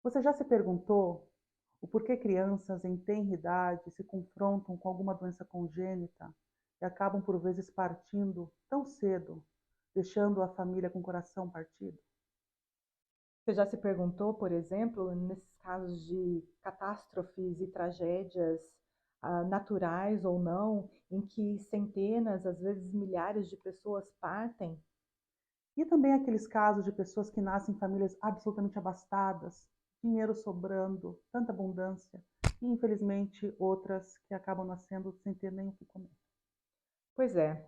Você já se perguntou o porquê crianças em tenra idade se confrontam com alguma doença congênita e acabam por vezes partindo tão cedo, deixando a família com o coração partido? Você já se perguntou, por exemplo, nesses casos de catástrofes e tragédias naturais ou não, em que centenas, às vezes milhares de pessoas partem? E também aqueles casos de pessoas que nascem em famílias absolutamente abastadas, dinheiro sobrando, tanta abundância, e infelizmente outras que acabam nascendo sem ter nem o que comer. Pois é,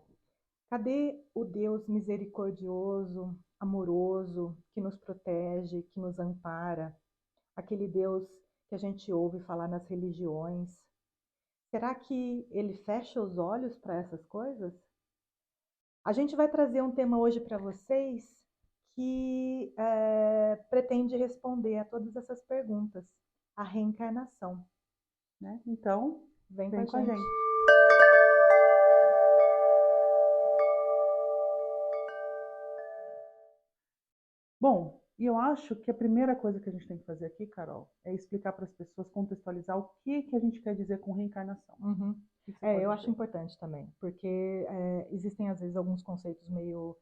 cadê o Deus misericordioso, amoroso, que nos protege, que nos ampara? Aquele Deus que a gente ouve falar nas religiões. Será que ele fecha os olhos para essas coisas? A gente vai trazer um tema hoje para vocês que pretende responder a todas essas perguntas. A reencarnação. Né? Então, Vem com vem a com a gente. gente. Bom, e eu acho que a primeira coisa que a gente tem que fazer aqui, Carol, é explicar para as pessoas, contextualizar o que a gente quer dizer com reencarnação. Uhum. O que você pode Eu acho dizer? importante também, porque existem às vezes alguns conceitos meio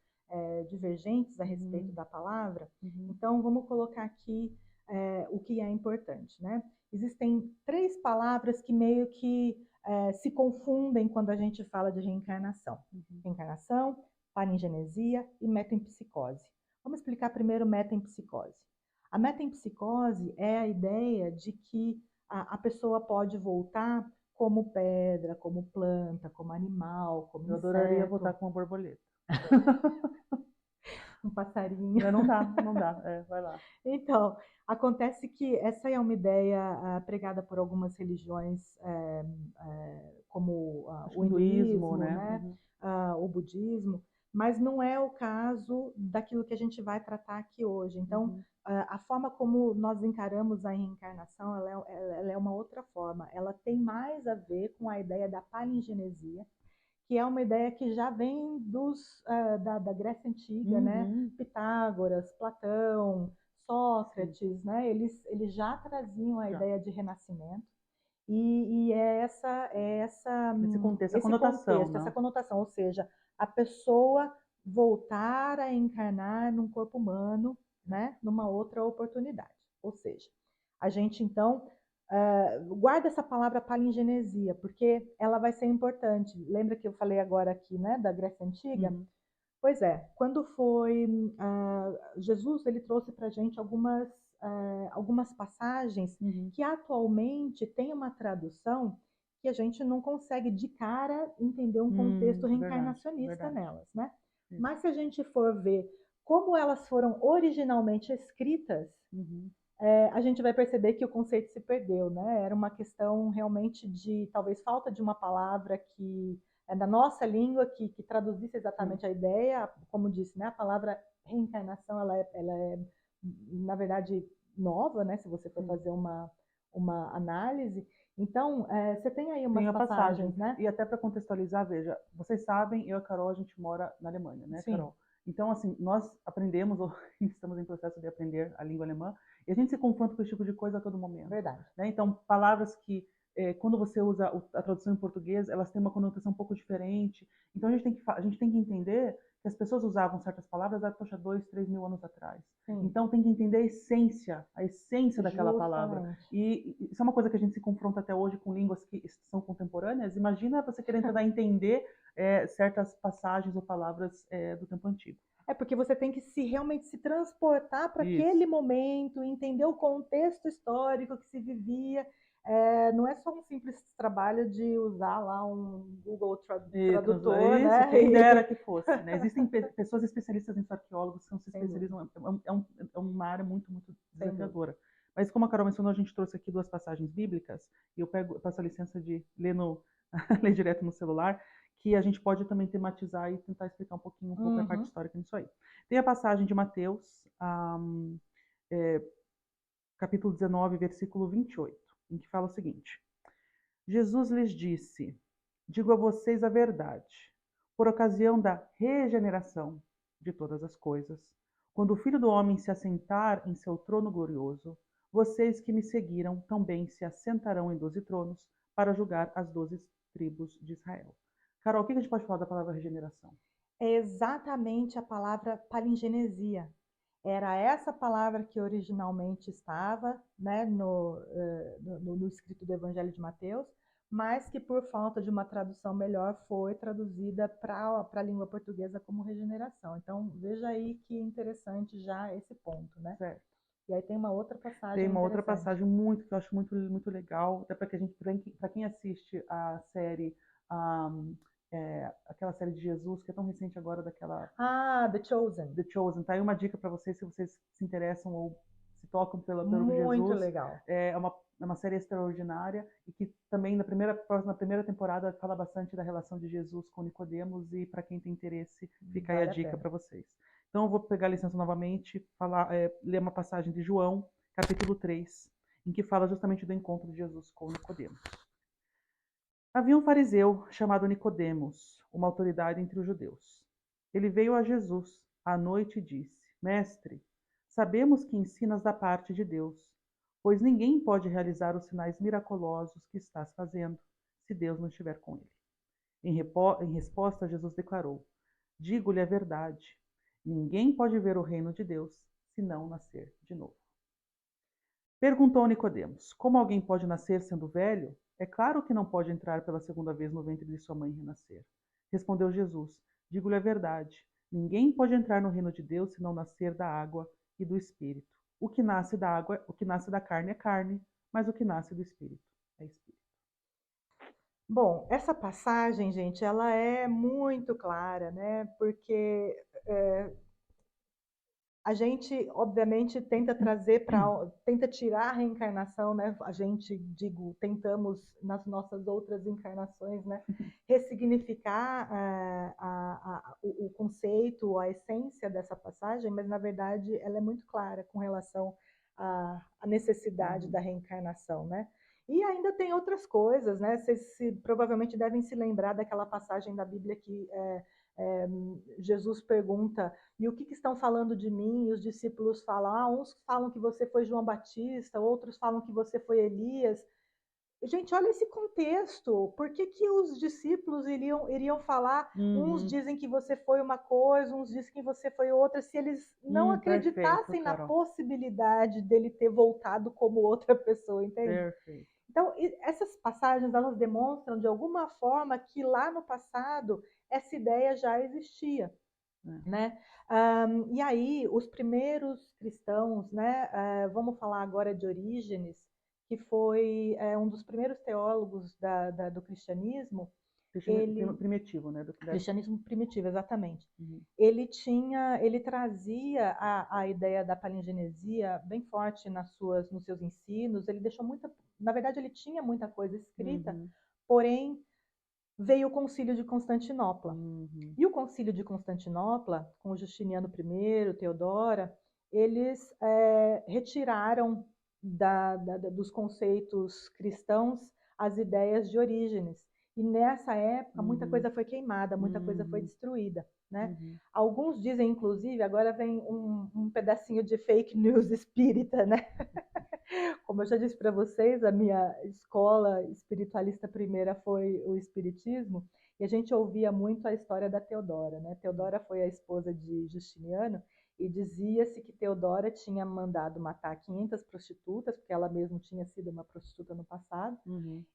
divergentes a respeito Uhum, da palavra. uhum, Então, vamos colocar aqui o que é importante, né? Existem três palavras que meio que se confundem quando a gente fala de reencarnação: uhum. reencarnação, palingenesia e metempsicose. Vamos explicar primeiro metempsicose. A metempsicose é a ideia de que a pessoa pode voltar como pedra, como planta, como animal, como Eu adoraria inseto, voltar com uma borboleta. um passarinho. Mas não dá, não dá. É, vai lá. Então, acontece que essa é uma ideia pregada por algumas religiões, como Acho que o hinduísmo, hinduísmo, né? né? Uhum, O budismo, mas não é o caso daquilo que a gente vai tratar aqui hoje. Então, uhum, a forma como nós encaramos a reencarnação, ela é uma outra forma. Ela tem mais a ver com a ideia da palingenesia, que é uma ideia que já vem da Grécia Antiga, né? uhum. Pitágoras, Platão, Sim, Sócrates, né? Eles já traziam a já. ideia de renascimento e Esse contexto, a esse conotação, contexto, essa né? conotação, ou seja, a pessoa voltar a encarnar num corpo humano, né? Numa outra oportunidade. Ou seja, a gente então guarda essa palavra palingenesia, porque ela vai ser importante. Lembra que eu falei agora aqui, né, da Grécia Antiga? Uhum, Pois é, quando foi Jesus, ele trouxe para a gente algumas passagens uhum. que atualmente tem uma tradução que a gente não consegue de cara entender um contexto Verdade, reencarnacionista verdade. nelas, né? Isso. Mas se a gente for ver como elas foram originalmente escritas, Uhum. a gente vai perceber que o conceito se perdeu, né? Era uma questão realmente de talvez falta de uma palavra que é da nossa língua que traduzisse Sim. exatamente a ideia, como disse, né? A palavra reencarnação ela é na verdade nova, né? Se você for Sim. fazer uma análise, então você tem aí Tem umas a passagem. passagens, né? E até para contextualizar, veja, vocês sabem, eu e a Carol, a gente mora na Alemanha, né, Sim, Carol? Então, assim, nós aprendemos, ou estamos em processo de aprender a língua alemã, e a gente se confronta com esse tipo de coisa a todo momento. verdade. Né? Então, palavras que, quando você usa a tradução em português, elas têm uma conotação um pouco diferente. Então, a gente tem que entender que as pessoas usavam certas palavras há, poxa, 2, 3 mil anos atrás. Sim, Então, tem que entender a essência daquela palavra. justamente. E isso é uma coisa que a gente se confronta até hoje com línguas que são contemporâneas. Imagina você querendo tentar entender certas passagens ou palavras do tempo antigo. É porque você tem que realmente se transportar para Isso. aquele momento, entender o contexto histórico que se vivia. Não é só um simples trabalho de usar lá um Google Tradutor, Isso, né? quem dera que fosse. Né? Existem pessoas especialistas nisso, arqueólogos, que não se Sem dúvida, especializam. É uma área muito, muito sem dúvida. desafiadora. Mas como a Carol mencionou, a gente trouxe aqui duas passagens bíblicas, e eu peço a licença de ler, ler direto no celular, que a gente pode também tematizar e tentar explicar um pouco a parte Uhum. histórica nisso aí. Tem a passagem de Mateus, é, capítulo 19, versículo 28, em que fala o seguinte: Jesus lhes disse: digo a vocês a verdade. Por ocasião da regeneração de todas as coisas, quando o Filho do Homem se assentar em seu trono glorioso, Vocês que me seguiram também se assentarão em 12 tronos para julgar as 12 tribos de Israel. Carol, o que a gente pode falar da palavra regeneração? É exatamente a palavra palingenesia. Era essa palavra que originalmente estava, né, no escrito do Evangelho de Mateus, mas que por falta de uma tradução melhor foi traduzida para a língua portuguesa como regeneração. Então veja aí que interessante já esse ponto, né? Certo. E aí tem uma outra Tem passagem uma outra interessante. passagem muito que eu acho muito legal, até para que a gente, para quem assiste a série, aquela série de Jesus que é tão recente agora daquela Ah, The Chosen. The Chosen. Tá aí uma dica para vocês se vocês se interessam ou se tocam pelo Muito Jesus. legal. É uma série extraordinária e que também na primeira temporada fala bastante da relação de Jesus com Nicodemos e para quem tem interesse fica aí a Vale a dica pena. para vocês. Então eu vou pegar a licença novamente, ler uma passagem de João, capítulo 3, em que fala justamente do encontro de Jesus com Nicodemos. Havia um fariseu chamado Nicodemos, uma autoridade entre os judeus. Ele veio a Jesus à noite e disse: Mestre, sabemos que ensinas da parte de Deus, pois ninguém pode realizar os sinais miraculosos que estás fazendo, se Deus não estiver com ele. Em resposta, Jesus declarou: Digo-lhe a verdade. Ninguém pode ver o reino de Deus se não nascer de novo. Perguntou Nicodemos: Como alguém pode nascer sendo velho? É claro que não pode entrar pela segunda vez no ventre de sua mãe e renascer. Respondeu Jesus: Digo-lhe a verdade. Ninguém pode entrar no reino de Deus se não nascer da água e do espírito. O que nasce da água, o que nasce da carne é carne, mas o que nasce do espírito é espírito. Bom, essa passagem, gente, ela é muito clara, né? Porque a gente, obviamente, tenta trazer tenta tirar a reencarnação, né? A gente, digo, tentamos nas nossas outras encarnações, né? Ressignificar o conceito, a essência dessa passagem, mas na verdade ela é muito clara com relação à necessidade da reencarnação, né? E ainda tem outras coisas, né? Vocês provavelmente devem se lembrar daquela passagem da Bíblia que Jesus pergunta: e o que estão falando de mim? E os discípulos falam: uns falam que você foi João Batista, outros falam que você foi Elias. Gente, olha esse contexto. Por que os discípulos iriam falar? Uns dizem que você foi uma coisa, uns dizem que você foi outra, se eles não Perfeito, acreditassem na Carol. possibilidade dele ter voltado como outra pessoa, entende? Perfeito. Então, essas passagens, elas demonstram, de alguma forma, que lá no passado, essa ideia já existia. Né? E aí, os primeiros cristãos, né? Vamos falar agora de Orígenes, que foi um dos primeiros teólogos do cristianismo. Ele Primitivo, né? Cristianismo primitivo, exatamente. Uhum. Ele trazia a ideia da palingenesia bem forte nos seus ensinos. Ele deixou na verdade, ele tinha muita coisa escrita, porém veio o Concílio de Constantinopla. E o Concílio de Constantinopla, com o Justiniano I, Teodora, eles retiraram dos conceitos cristãos as ideias de Orígenes. E nessa época, muita coisa foi queimada, muita coisa foi destruída. Né? Alguns dizem, inclusive, agora vem um pedacinho de fake news espírita, né? Como eu já disse para vocês, a minha escola espiritualista primeira foi o espiritismo, e a gente ouvia muito a história da Teodora, né? Teodora foi a esposa de Justiniano, e dizia-se que Teodora tinha mandado matar 500 prostitutas, porque ela mesma tinha sido uma prostituta no passado,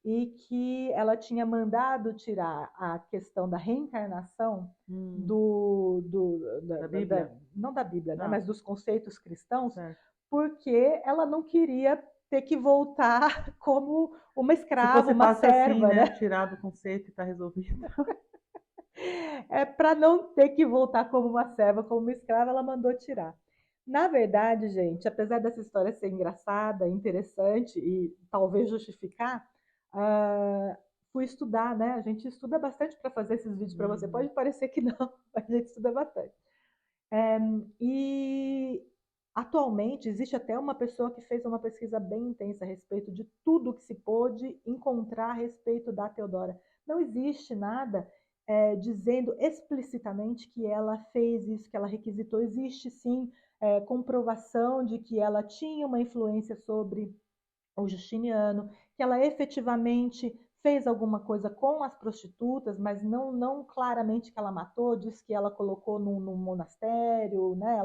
e que ela tinha mandado tirar a questão da reencarnação da Bíblia? não da Bíblia, né? Mas dos conceitos cristãos, Certo. porque ela não queria ter que voltar como uma escrava, uma passa serva, assim, né? Tirar do conceito e está resolvido. Para não ter que voltar como uma serva, como uma escrava, ela mandou tirar. Na verdade, gente, apesar dessa história ser engraçada, interessante e talvez justificar, fui estudar, né? A gente estuda bastante para fazer esses vídeos para você. Pode parecer que não, mas a gente estuda bastante. E atualmente existe até uma pessoa que fez uma pesquisa bem intensa a respeito de tudo que se pôde encontrar a respeito da Teodora. Não existe nada dizendo explicitamente que ela fez isso, que ela requisitou. Existe sim comprovação de que ela tinha uma influência sobre o Justiniano, que ela efetivamente fez alguma coisa com as prostitutas, mas não claramente que ela matou, diz que ela colocou num monastério, né?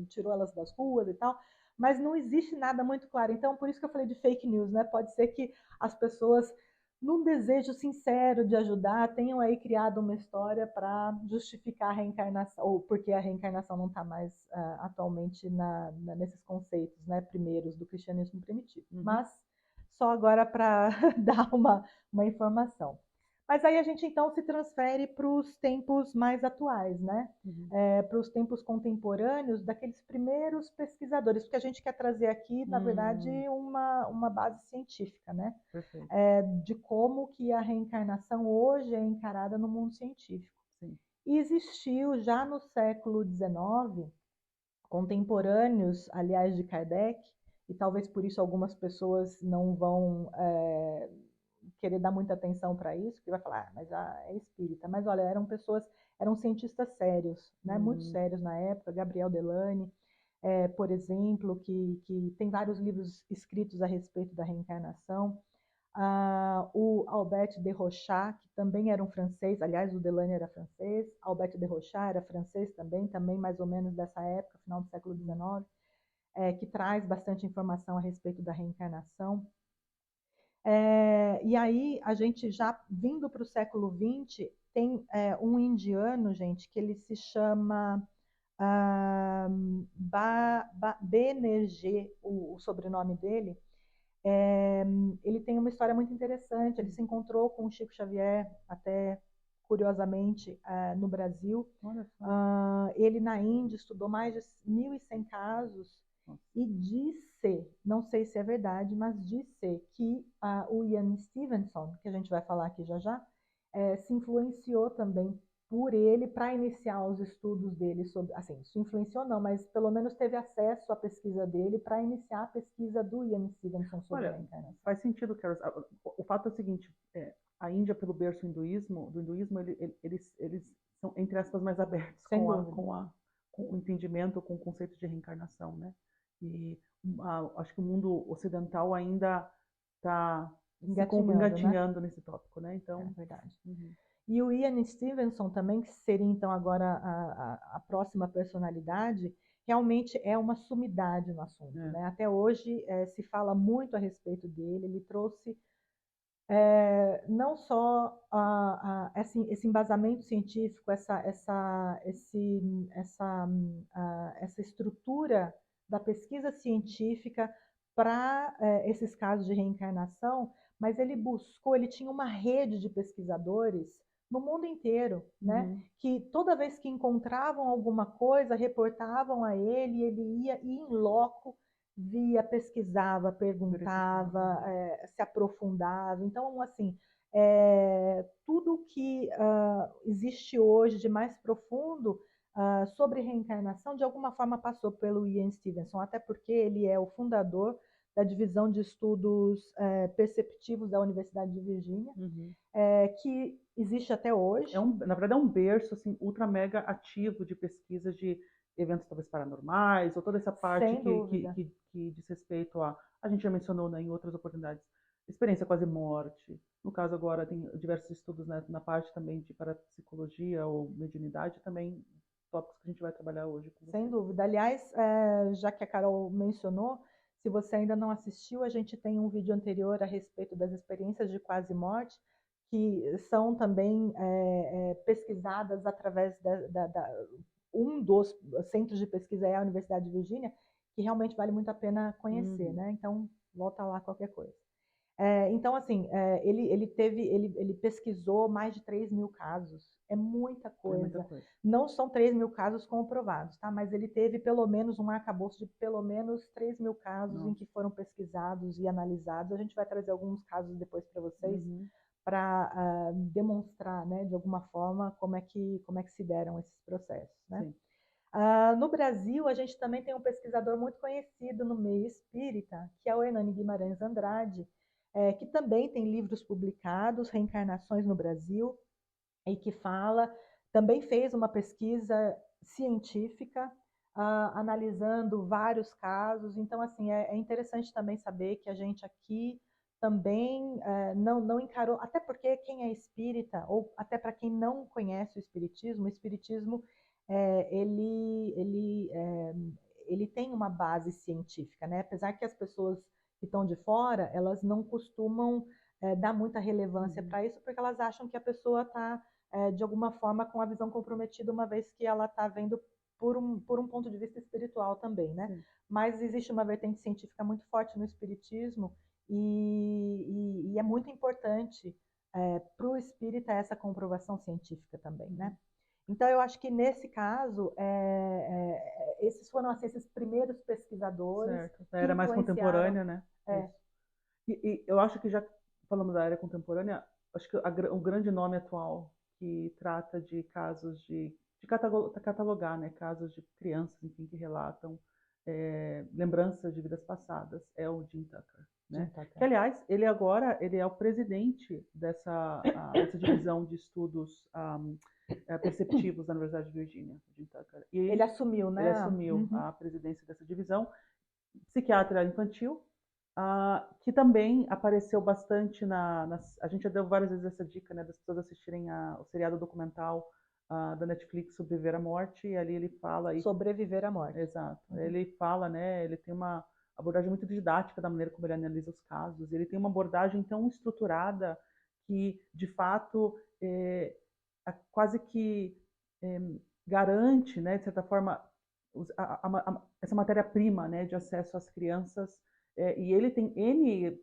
Tirou elas das ruas e tal, mas não existe nada muito claro. Então, por isso que eu falei de fake news, né? Pode ser que as pessoas, num desejo sincero de ajudar, tenham aí criado uma história para justificar a reencarnação, ou porque a reencarnação não está mais atualmente nesses conceitos, né, primeiros do cristianismo primitivo. Mas só agora para dar uma informação. Mas aí a gente então se transfere para os tempos mais atuais, né? Para os tempos contemporâneos daqueles primeiros pesquisadores, porque a gente quer trazer aqui, na verdade, uma base científica, né? De como que a reencarnação hoje é encarada no mundo científico. Sim. E existiu já no século XIX, contemporâneos, aliás, de Kardec, e talvez por isso algumas pessoas não vão querer dar muita atenção para isso, porque vai falar, mas é espírita. Mas olha, eram cientistas sérios, né? Muito sérios na época, Gabriel Delany, por exemplo, que tem vários livros escritos a respeito da reencarnação. O Albert de Rochat, que também era um francês, aliás, o Delany era francês, Albert de Rochat era francês também mais ou menos dessa época, final do século XIX, que traz bastante informação a respeito da reencarnação. E aí, a gente já vindo para o século XX, tem um indiano, gente, que ele se chama Banerjee, o sobrenome dele. Ele tem uma história muito interessante. Ele se encontrou com o Chico Xavier, até curiosamente, no Brasil. Ele na Índia estudou mais de 1.100 casos e disse, não sei se é verdade, mas disse que o Ian Stevenson, que a gente vai falar aqui já já, se influenciou também por ele para iniciar os estudos dele sobre, assim, isso influenciou não, mas pelo menos teve acesso à pesquisa dele para iniciar a pesquisa do Ian Stevenson sobre a reencarnação. Faz sentido, Carol. O fato é o seguinte, a Índia, pelo berço do hinduísmo, eles são, entre aspas, mais abertos com o entendimento, com o conceito de reencarnação, né? E acho que o mundo ocidental ainda está engatinhando, né? Nesse tópico, né? Então, é verdade. E o Ian Stevenson também, que seria então agora a próxima personalidade, realmente é uma sumidade no assunto, né? Até hoje se fala muito a respeito dele. Ele trouxe não só esse embasamento científico, essa estrutura da pesquisa científica para esses casos de reencarnação, mas ele tinha uma rede de pesquisadores no mundo inteiro, né? Que toda vez que encontravam alguma coisa, reportavam a ele, ele ia e in loco via, pesquisava, perguntava, se aprofundava. Então, assim, tudo que existe hoje de mais profundo sobre reencarnação, de alguma forma passou pelo Ian Stevenson, até porque ele é o fundador da divisão de estudos perceptivos da Universidade de Virgínia, que existe até hoje. Na verdade, é um berço assim, ultra mega ativo de pesquisa de eventos talvez paranormais, ou toda essa parte que diz respeito a gente já mencionou, né, em outras oportunidades, experiência quase morte. No caso agora tem diversos estudos, né, na parte também de parapsicologia ou mediunidade, também tópicos que a gente vai trabalhar hoje com você. Sem dúvida. Aliás, já que a Carol mencionou, se você ainda não assistiu, a gente tem um vídeo anterior a respeito das experiências de quase morte, que são também pesquisadas através um dos centros de pesquisa é a Universidade de Virgínia, que realmente vale muito a pena conhecer, né? Então, volta lá qualquer coisa. Então, assim, ele pesquisou mais de 3.000 casos. É muita coisa. Não são 3.000 casos comprovados, tá? Mas ele teve pelo menos um arcabouço de pelo menos 3.000 casos em que foram pesquisados e analisados. A gente vai trazer alguns casos depois para vocês, para demonstrar, né, de alguma forma, como é que se deram esses processos, né? No Brasil, a gente também tem um pesquisador muito conhecido no meio espírita, que é o Hernani Guimarães Andrade, que também tem livros publicados, Reencarnações no Brasil, e que também fez uma pesquisa científica analisando vários casos. Então, assim, é interessante também saber que a gente aqui também não encarou, até porque quem é espírita, ou até para quem não conhece o espiritismo ele tem uma base científica, né? Apesar que as pessoas que estão de fora, elas não costumam dar muita relevância para isso, porque elas acham que a pessoa está, de alguma forma, com a visão comprometida, uma vez que ela está vendo por um ponto de vista espiritual também, né? Sim. Mas existe uma vertente científica muito forte no espiritismo e é muito importante para o espírita essa comprovação científica também, né? Então, eu acho que nesse caso, esses foram assim, esses primeiros pesquisadores Certo. Da que era mais influenciaram. contemporânea, né? É, Isso. E eu acho que já falamos da era contemporânea, acho que o grande nome atual que trata de casos de catalogar, né, casos de crianças, enfim, que relatam lembranças de vidas passadas, é o Jim Tucker, Jim né? Que, Tucker. aliás, ele agora ele é o presidente dessa divisão de estudos perceptivos da Universidade de Virgínia, Jim Tucker. Ele E assumiu, ele né? assumiu Uhum. a presidência dessa divisão, psiquiatra infantil, que também apareceu bastante a gente já deu várias vezes essa dica, né, das pessoas assistirem o seriado documental da Netflix sobre Viver a Morte, e ali ele fala, Sobreviver à morte. exato, Uhum. ele fala, né, ele tem uma abordagem muito didática da maneira como ele analisa os casos, ele tem uma abordagem tão estruturada que, de fato, quase que é, garante, né, de certa forma, essa matéria-prima, né, de acesso às crianças, e ele tem N,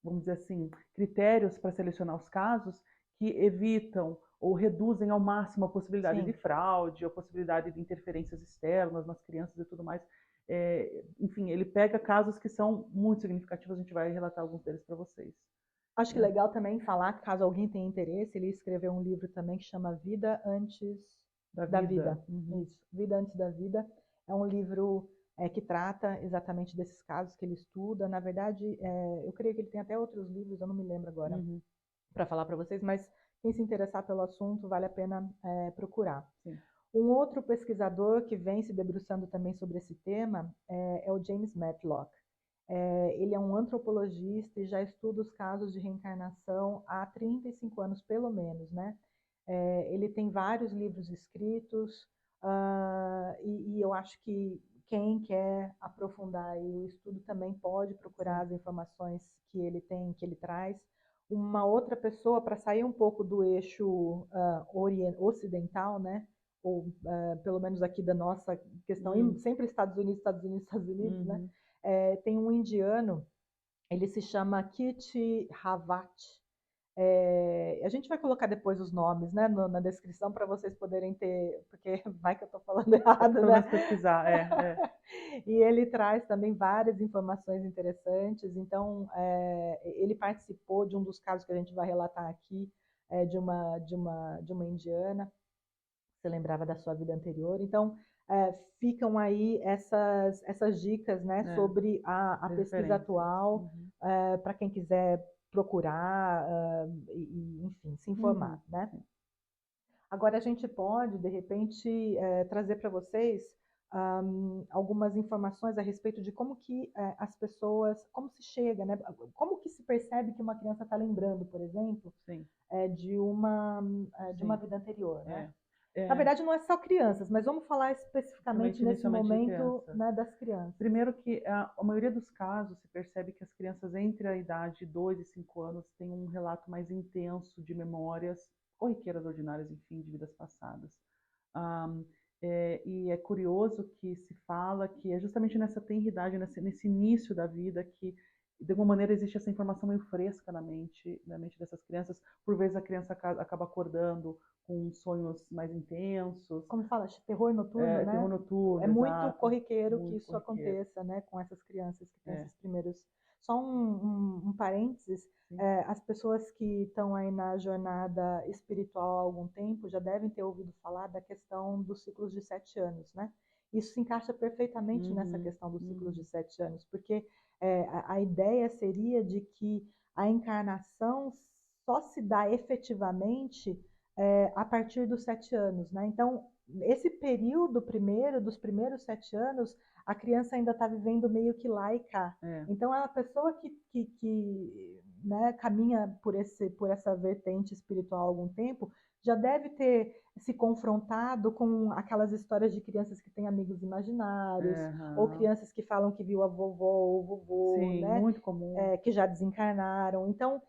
vamos dizer assim, critérios para selecionar os casos que evitam ou reduzem ao máximo a possibilidade de Sim. fraude, a possibilidade de interferências externas nas crianças e tudo mais. Enfim, ele pega casos que são muito significativos, a gente vai relatar alguns deles para vocês. Acho que legal também falar, caso alguém tenha interesse, ele escreveu um livro também que chama Vida Antes da Vida. Uhum. Isso, Vida Antes da Vida. É um livro que trata exatamente desses casos que ele estuda. Na verdade, eu creio que ele tem até outros livros, eu não me lembro agora, para falar para vocês, mas quem se interessar pelo assunto, vale a pena procurar. Sim. Um outro pesquisador que vem se debruçando também sobre esse tema é o James Matlock. Ele é um antropologista e já estuda os casos de reencarnação há 35 anos, pelo menos, né? Ele tem vários livros escritos e eu acho que quem quer aprofundar o estudo também pode procurar as informações que ele tem, que ele traz. Uma outra pessoa, para sair um pouco do eixo ocidental, né? Ou pelo menos aqui da nossa questão, sempre Estados Unidos, Estados Unidos, Estados Unidos, né? Tem um indiano, ele se chama Kit Havat. A gente vai colocar depois os nomes, né, na descrição para vocês poderem ter, porque vai que eu estou falando errado, pelo né? menos pesquisar, E ele traz também várias informações interessantes. Então, ele participou de um dos casos que a gente vai relatar aqui, de uma indiana. Você lembrava da sua vida anterior. Então, ficam aí essas dicas, né, sobre a pesquisa atual, para quem quiser procurar e, enfim, se informar, né? Agora, a gente pode, de repente, trazer para vocês algumas informações a respeito de como que as pessoas, como se chega, né? Como que se percebe que uma criança está lembrando, por exemplo, de uma vida anterior, né? Na verdade, não é só crianças, mas vamos falar especificamente nesse momento, né, das crianças. Primeiro que a maioria dos casos se percebe que as crianças entre a idade de 2 e 5 anos têm um relato mais intenso de memórias corriqueiras ordinárias, enfim, de vidas passadas. E é curioso que se fala que é justamente nessa tenridade, nesse início da vida, que de alguma maneira existe essa informação meio fresca na mente dessas crianças. Por vezes a criança acaba acordando com sonhos mais intensos. Como fala? Terror noturno, né? Terror noturno, é muito exato, corriqueiro muito que isso corriqueiro. aconteça, né, com essas crianças que têm esses primeiros. Só um parênteses, as pessoas que estão aí na jornada espiritual há algum tempo já devem ter ouvido falar da questão dos ciclos de 7 anos, né? Isso se encaixa perfeitamente nessa questão dos ciclos de 7 anos, porque a ideia seria de que a encarnação só se dá efetivamente a partir dos 7 anos, né? Então, esse período primeiro, dos primeiros 7 anos, a criança ainda está vivendo meio que lá e cá. É. Então, a pessoa né, caminha por essa vertente espiritual há algum tempo, já deve ter se confrontado com aquelas histórias de crianças que têm amigos imaginários, ou Aham. crianças que falam que viu a vovó ou o vovô, Sim, né, muito comum. que já desencarnaram. Então,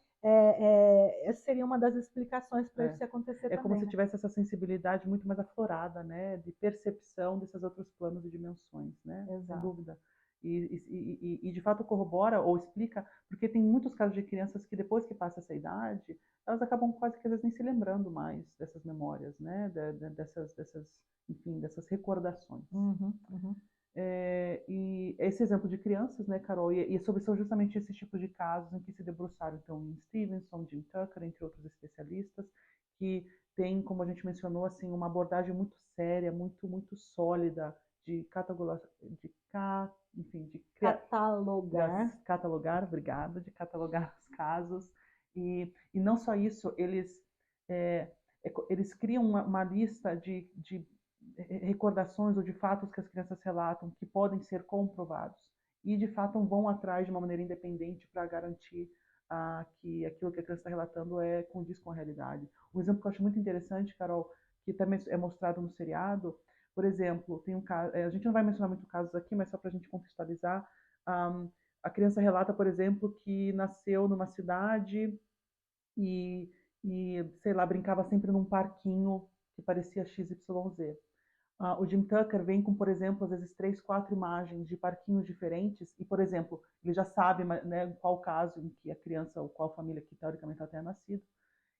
essa seria uma das explicações para É. isso acontecer É como também, se né? tivesse essa sensibilidade muito mais aflorada, né, de percepção desses outros planos e dimensões, né, sem Exato. dúvida. E de fato corrobora ou explica, porque tem muitos casos de crianças que depois que passa essa idade, elas acabam quase que às vezes nem se lembrando mais dessas memórias, né, enfim, dessas recordações. Uhum, uhum. E esse exemplo de crianças, né, Carol, são justamente esses tipos de casos em que se debruçaram, então, Ian Stevenson, Jim Tucker, entre outros especialistas, que tem, como a gente mencionou, assim, uma abordagem muito séria, muito sólida de enfim, Catalogar. obrigada, de catalogar os casos. E não só isso, é, eles criam uma lista de recordações ou de fatos que as crianças relatam que podem ser comprovados e de fato vão atrás de uma maneira independente para garantir que aquilo que a criança está relatando condiz com a realidade. Um exemplo que eu acho muito interessante, Carol, que também é mostrado no seriado, por exemplo, tem um caso, a gente não vai mencionar muito casos aqui, mas só para a gente contextualizar, um, a criança relata, por exemplo, que nasceu numa cidade e, sei lá, brincava sempre num parquinho que parecia XYZ. O Jim Tucker vem com, por exemplo, às vezes 3, 4 imagens de parquinhos diferentes e, por exemplo, ele já sabe, né, qual caso em que a criança ou qual família que teoricamente ela tenha nascido.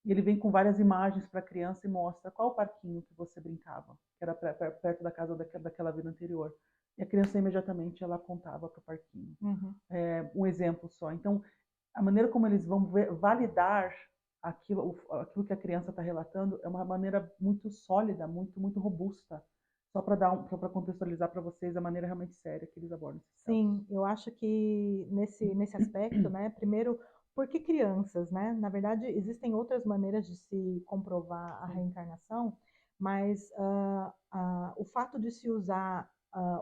E ele vem com várias imagens para a criança e mostra qual parquinho que você brincava, que era perto da casa daquela vida anterior. E a criança imediatamente ela apontava para o parquinho. Uhum. Um exemplo só. Então, a maneira como eles vão validar aquilo que a criança está relatando é uma maneira muito sólida, muito robusta. Só para contextualizar para vocês a maneira realmente séria que eles abordam esses casos. Sim, eu acho que nesse aspecto, né, primeiro, por que crianças, né? Na verdade, existem outras maneiras de se comprovar a Sim. reencarnação, mas o fato de se usar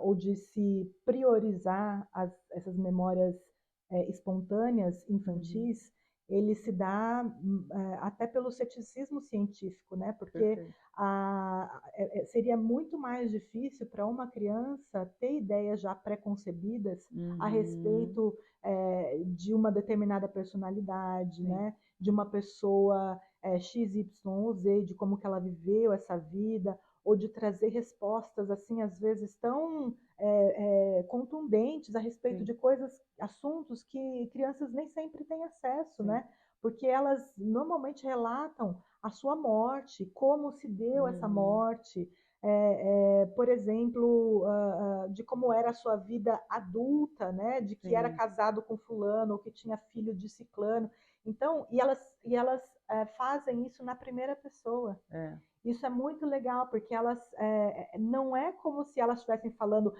ou de se priorizar essas memórias espontâneas infantis, ele se dá até pelo ceticismo científico, né? Porque Perfeito. seria muito mais difícil para uma criança ter ideias já pré-concebidas a respeito de uma determinada personalidade, né? De uma pessoa X, Y, Z, de como que ela viveu essa vida, ou de trazer respostas assim às vezes tão contundentes a respeito Sim. de coisas, assuntos que crianças nem sempre têm acesso, Sim. né? Porque elas normalmente relatam a sua morte, como se deu essa morte, por exemplo, de como era a sua vida adulta, né? De que era Sim. casado com fulano ou que tinha filho de ciclano. Então, e elas fazem isso na primeira pessoa. Isso é muito legal, porque elas não é como se elas estivessem falando,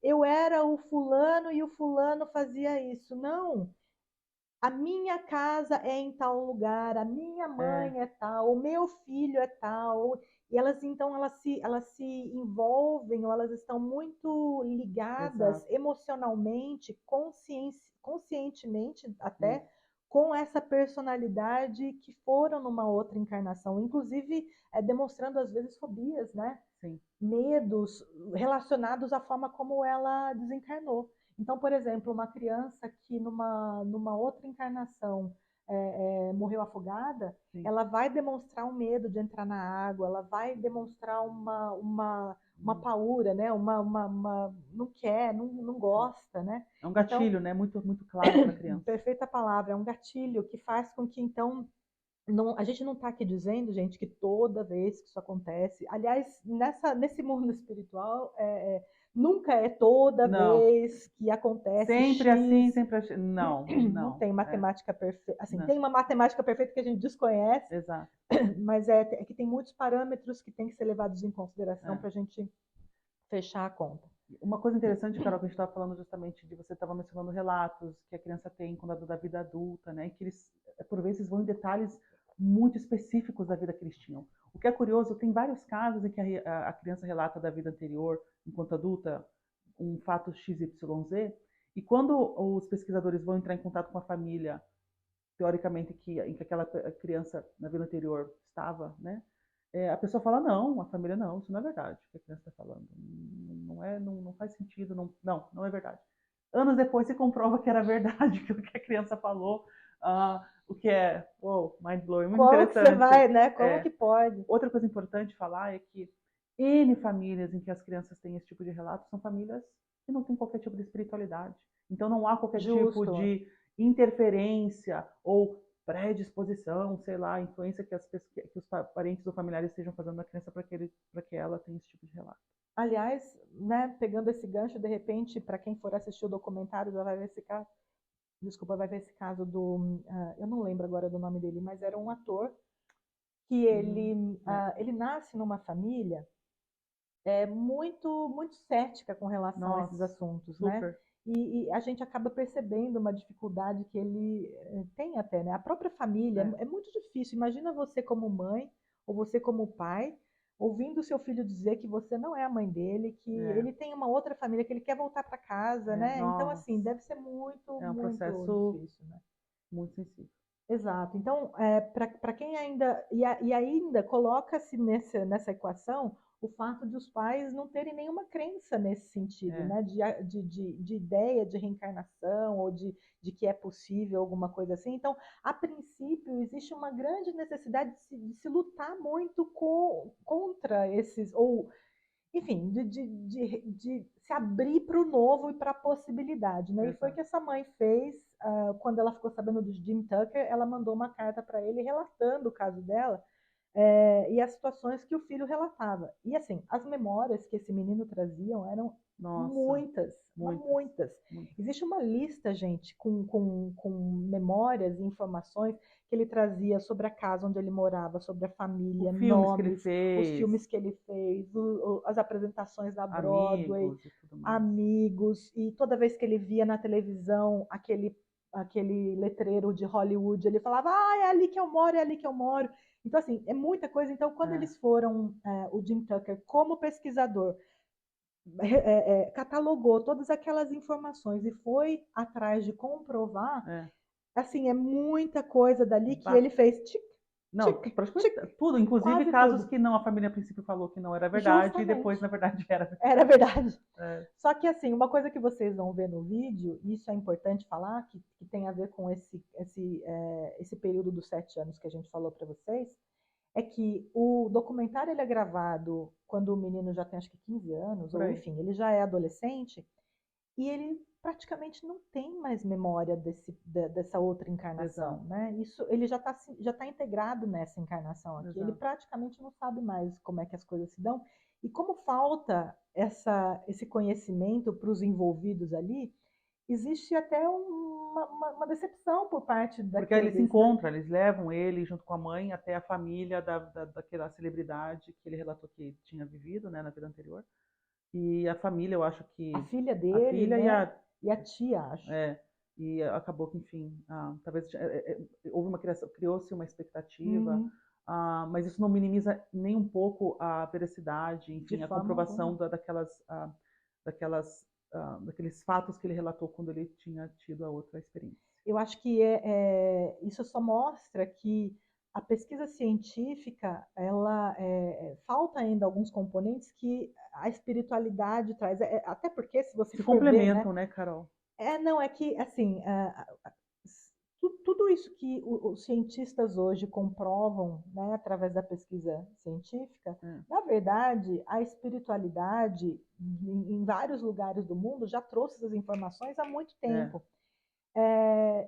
eu era o fulano e o fulano fazia isso. Não. A minha casa é em tal lugar, a minha mãe é tal, o meu filho é tal. E elas, então, elas se envolvem, ou elas estão muito ligadas Exato. emocionalmente, conscientemente até, com essa personalidade que foram numa outra encarnação, inclusive demonstrando às vezes fobias, né? Sim. Medos relacionados à forma como ela desencarnou. Então, por exemplo, uma criança que numa outra encarnação morreu afogada, Sim. ela vai demonstrar um medo de entrar na água, ela vai demonstrar uma paura, né? Não quer, não gosta, né? É um gatilho, Então, né? Muito claro para a criança. perfeita palavra, é um gatilho que faz com que, então, a gente não está aqui dizendo, gente, que toda vez que isso acontece, aliás, nesse mundo espiritual, nunca é toda Não. vez que acontece Sempre assim, X. sempre assim. Não, Não não. tem matemática perfeita. Assim, Não. tem uma matemática perfeita que a gente desconhece, Exato. mas é que tem muitos parâmetros que têm que ser levados em consideração É. para a gente fechar a conta. Uma coisa interessante, Carol, que a gente estava falando justamente de você estava mencionando relatos que a criança tem quando é da vida adulta, né? Que eles, por vezes, vão em detalhes muito específicos da vida que eles tinham. O que é curioso, tem vários casos em que a criança relata da vida anterior, enquanto adulta, um fato XYZ, e quando os pesquisadores vão entrar em contato com a família, teoricamente, em que aquela criança na vida anterior estava, né? A pessoa fala, não, a família não, isso não é verdade, o que a criança está falando. Não, é, não faz sentido, não é verdade. Anos depois se comprova que era verdade aquilo que a criança falou, o que é, mind blowing, muito Como que você interessante. vai, né? Como que pode? Outra coisa importante falar é que N famílias em que as crianças têm esse tipo de relato são famílias que não têm qualquer tipo de espiritualidade. Então não há qualquer tipo Justo. de interferência ou predisposição, sei lá, influência que os parentes ou familiares estejam fazendo na criança para que ela tenha esse tipo de relato. Aliás, né, pegando esse gancho, de repente, para quem for assistir o documentário, já vai ver esse caso. Desculpa, vai ver esse caso do. Eu não lembro agora do nome dele, mas era um ator que ele nasce numa família muito cética com relação a esses Nossa, assuntos, né? super. E a gente acaba percebendo uma dificuldade que ele tem até, né? A própria família É, é muito difícil. Imagina você como mãe ou você como pai ouvindo seu filho dizer que você não é a mãe dele, que é, ele tem uma outra família, que ele quer voltar para casa, né? Então, nossa, assim, deve ser muito, é um muito processo difícil, né? muito sensível. Exato. Então, para quem ainda. E ainda coloca-se nessa equação o fato de os pais não terem nenhuma crença nesse sentido, É, né? De ideia de reencarnação ou de que é possível alguma coisa assim. Então, a princípio, existe uma grande necessidade de se lutar muito contra esses. Ou enfim, de se abrir para o novo e para a possibilidade, né? E foi o exato. que essa mãe fez quando ela ficou sabendo do Jim Tucker, ela mandou uma carta para ele relatando o caso dela e as situações que o filho relatava. E assim, as memórias que esse menino traziam eram Nossa, muitas, muitas, muitas. muitas. Existe uma lista, gente, com memórias e informações que ele trazia sobre a casa onde ele morava, sobre a Os família, filmes que ele nomes, os fez, filmes que ele fez, as apresentações na Broadway, amigos e tudo mais. amigos, e toda vez que ele via na televisão aquele letreiro de Hollywood, ele falava, é ali que eu moro, é ali que eu moro. Então, assim, é muita coisa. Então, quando É, eles foram, o Jim Tucker, como pesquisador, catalogou todas aquelas informações e foi atrás de comprovar, é. assim, é muita coisa dali que Ba- ele fez tic, Não, tic, praticamente tic, tudo, inclusive quase casos tudo. que não, a família a princípio falou que não era verdade e depois, Justamente. na verdade, era Era verdade. verdade. É, Só que, assim, uma coisa que vocês vão ver no vídeo, e isso é importante falar, que tem a ver com esse período dos 7 anos que a gente falou para vocês, é que o documentário ele é gravado quando o menino já tem acho que 15 anos, por ou aí. enfim, ele já é adolescente, e ele praticamente não tem mais memória dessa outra encarnação, Exato, né? Isso ele já tá integrado nessa encarnação aqui. Ele exato. praticamente não sabe mais como é que as coisas se dão. E como falta esse conhecimento para os envolvidos ali, existe até uma decepção por parte Porque aí eles se daqueles, né? encontram, eles levam ele junto com a mãe até a família daquela celebridade que ele relatou que tinha vivido, né, na vida anterior. E a família, eu acho A que filha a dele, filha e né? a E a tia, acho. é, e acabou que, enfim, talvez houve uma criação, criou-se uma expectativa, Uhum, mas isso não minimiza nem um pouco a veracidade, de enfim, a forma comprovação alguma. daqueles fatos que ele relatou quando ele tinha tido a outra experiência. Eu acho que isso só mostra que a pesquisa científica, ela falta ainda alguns componentes que a espiritualidade traz. Até porque, se você Se for ver, né? complementam, né, Carol? Não, é que, assim, tudo isso que os cientistas hoje comprovam, né, através da pesquisa científica, É, na verdade, a espiritualidade, em vários lugares do mundo, já trouxe essas informações há muito é, tempo.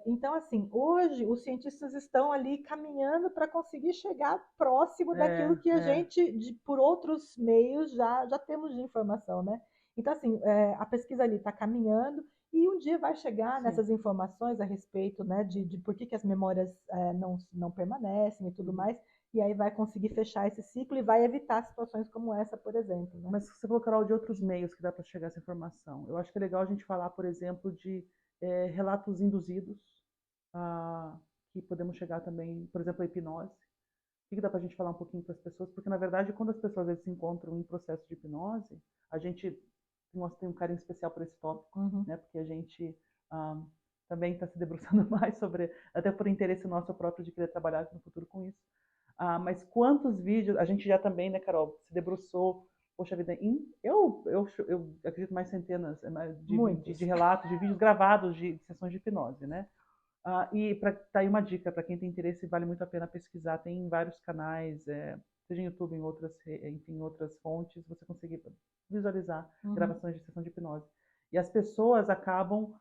Então, assim, hoje os cientistas estão ali caminhando para conseguir chegar próximo daquilo que a é, gente, por outros meios, já temos de informação, né? Então, assim, a pesquisa ali está caminhando e um dia vai chegar sim. nessas informações a respeito, né, de por que as memórias não permanecem e tudo Uhum. mais, e aí vai conseguir fechar esse ciclo e vai evitar situações como essa, por exemplo, né? Mas você falou, Carol, de outros meios que dá para chegar a essa informação. Eu acho que é legal a gente falar, por exemplo, de relatos induzidos, ah, que podemos chegar também, por exemplo, a hipnose. O que dá para a gente falar um pouquinho para as pessoas? Porque, na verdade, quando as pessoas às vezes se encontram em processo de hipnose, a gente nós tem um carinho especial por esse tópico, né? Porque a gente um, também está se debruçando mais sobre, até por interesse nosso próprio de querer trabalhar no futuro com isso. Mas quantos vídeos, a gente já também, né, Carol, se debruçou, poxa vida, eu acredito mais centenas de relatos, de vídeos gravados de sessões de hipnose, né? E tá aí uma dica para quem tem interesse, vale muito a pena pesquisar. Tem vários canais, seja em YouTube, em outras, enfim, em outras fontes, você consegue visualizar gravações de sessão de hipnose. E as pessoas acabam,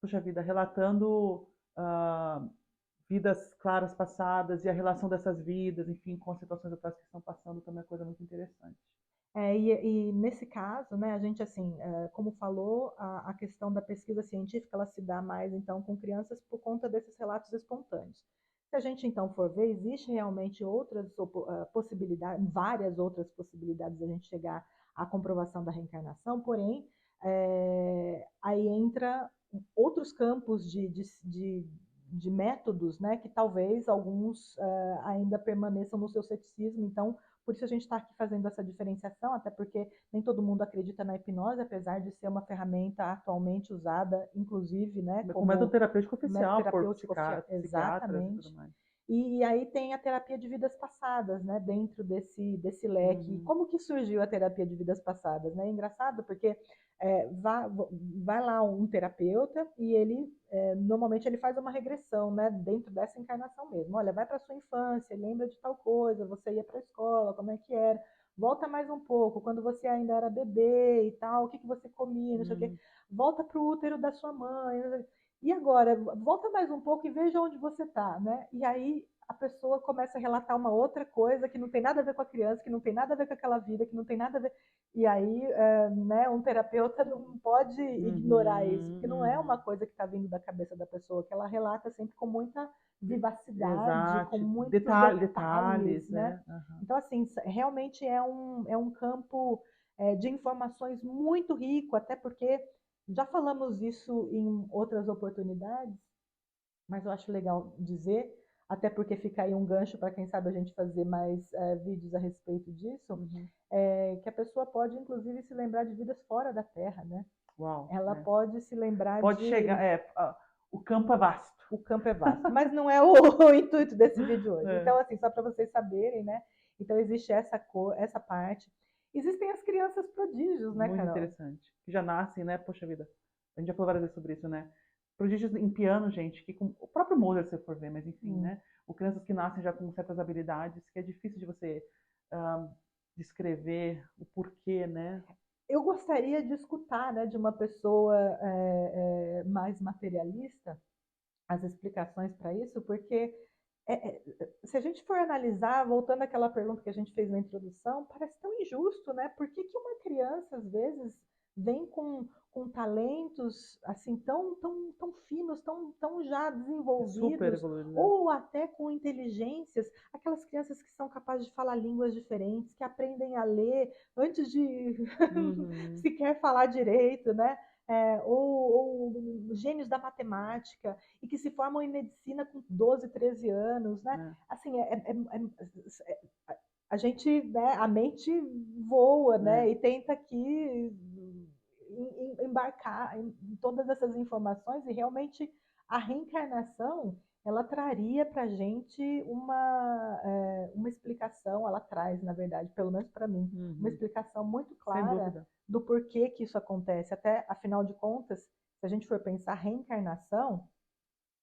puxa vida, relatando vidas claras passadas e a relação dessas vidas, enfim, com as situações atuais que estão passando, também é uma coisa muito interessante. E nesse caso, né, a gente, assim, como falou, a questão da pesquisa científica, ela se dá mais, então, com crianças por conta desses relatos espontâneos. Se a gente, então, for ver, existe realmente outras possibilidades, várias outras possibilidades de a gente chegar à comprovação da reencarnação, porém, aí entra outros campos de métodos, né, que talvez alguns ainda permaneçam no seu ceticismo, então, por isso a gente está aqui fazendo essa diferenciação, até porque nem todo mundo acredita na hipnose, apesar de ser uma ferramenta atualmente usada, inclusive, né, como método terapêutico oficial, método terapêutico psiquiatras e tudo mais. E aí tem a terapia de vidas passadas, né, dentro desse leque. Como que surgiu a terapia de vidas passadas? Né? É engraçado porque vai lá um terapeuta e ele, normalmente ele faz uma regressão, né, dentro dessa encarnação mesmo. Olha, vai para sua infância, lembra de tal coisa, você ia para a escola, como é que era? Volta mais um pouco, quando você ainda era bebê e tal, o que você comia, não sei o quê. Volta para o útero da sua mãe, e agora, volta mais um pouco e veja onde você está, né? E aí a pessoa começa a relatar uma outra coisa que não tem nada a ver com a criança, que não tem nada a ver com aquela vida, que não tem nada a ver. E aí, né, um terapeuta não pode ignorar isso, porque não é uma coisa que está vindo da cabeça da pessoa, que ela relata sempre com muita vivacidade, com muitos detalhes, né? Então, assim, realmente é um campo de informações muito rico, até porque já falamos isso em outras oportunidades, mas eu acho legal dizer, até porque fica aí um gancho para quem sabe a gente fazer mais vídeos a respeito disso, que a pessoa pode inclusive se lembrar de vidas fora da Terra, né? Uau, ela pode se lembrar pode chegar, o campo é vasto. O campo é vasto, mas não é o intuito desse vídeo hoje. Então, assim, só para vocês saberem, né? Então, existe essa parte. Existem as crianças prodígios, né, Carol? Muito interessante. Que já nascem, né? Poxa vida. A gente já falou várias vezes sobre isso, né? Prodígios em piano, gente, que com o próprio Mozart, se for ver, mas enfim, né? Ou crianças que nascem já com certas habilidades, que é difícil de você descrever o porquê, né? Eu gostaria de escutar, né, de uma pessoa mais materialista as explicações para isso, porque se a gente for analisar, voltando àquela pergunta que a gente fez na introdução, parece tão injusto, né? Por que uma criança, às vezes, vem com talentos assim tão finos, tão já desenvolvidos, Super, né? ou até com inteligências, aquelas crianças que são capazes de falar línguas diferentes, que aprendem a ler antes de sequer falar direito, né? Ou gênios da matemática e que se formam em medicina com 12, 13 anos, né? Assim, a gente, né, a mente voa, né? E tenta aqui embarcar em todas essas informações e realmente a reencarnação ela traria para a gente uma explicação, ela traz, na verdade, pelo menos para mim, uma explicação muito clara do porquê que isso acontece. Até, afinal de contas, se a gente for pensar reencarnação,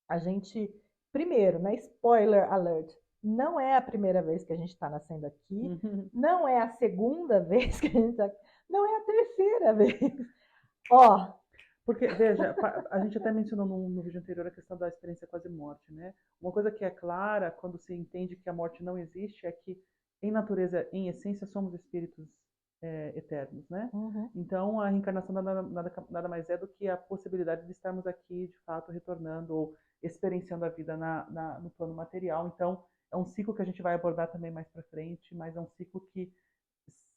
a gente, primeiro, né, spoiler alert, não é a primeira vez que a gente está nascendo aqui, não é a segunda vez que a gente está aqui, não é a terceira vez. Ó, porque, veja, a gente até mencionou no vídeo anterior a questão da experiência quase morte, né? Uma coisa que é clara quando se entende que a morte não existe é que, em natureza, em essência, somos espíritos eternos, né? Então, a reencarnação nada mais é do que a possibilidade de estarmos aqui, de fato, retornando ou experienciando a vida no plano material. Então, é um ciclo que a gente vai abordar também mais para frente, mas é um ciclo que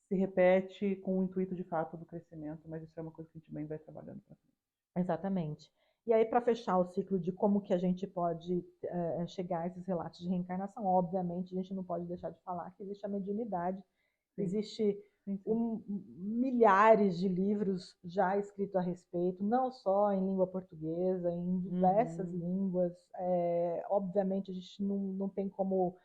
se repete com o intuito, de fato, do crescimento, mas isso é uma coisa que a gente também vai trabalhando para frente. Exatamente. E aí, para fechar o ciclo de como que a gente pode chegar a esses relatos de reencarnação, obviamente a gente não pode deixar de falar que existe a mediunidade, Sim, existe sim, sim. milhares de livros já escritos a respeito, não só em língua portuguesa, em diversas Uhum. línguas. Obviamente a gente não tem como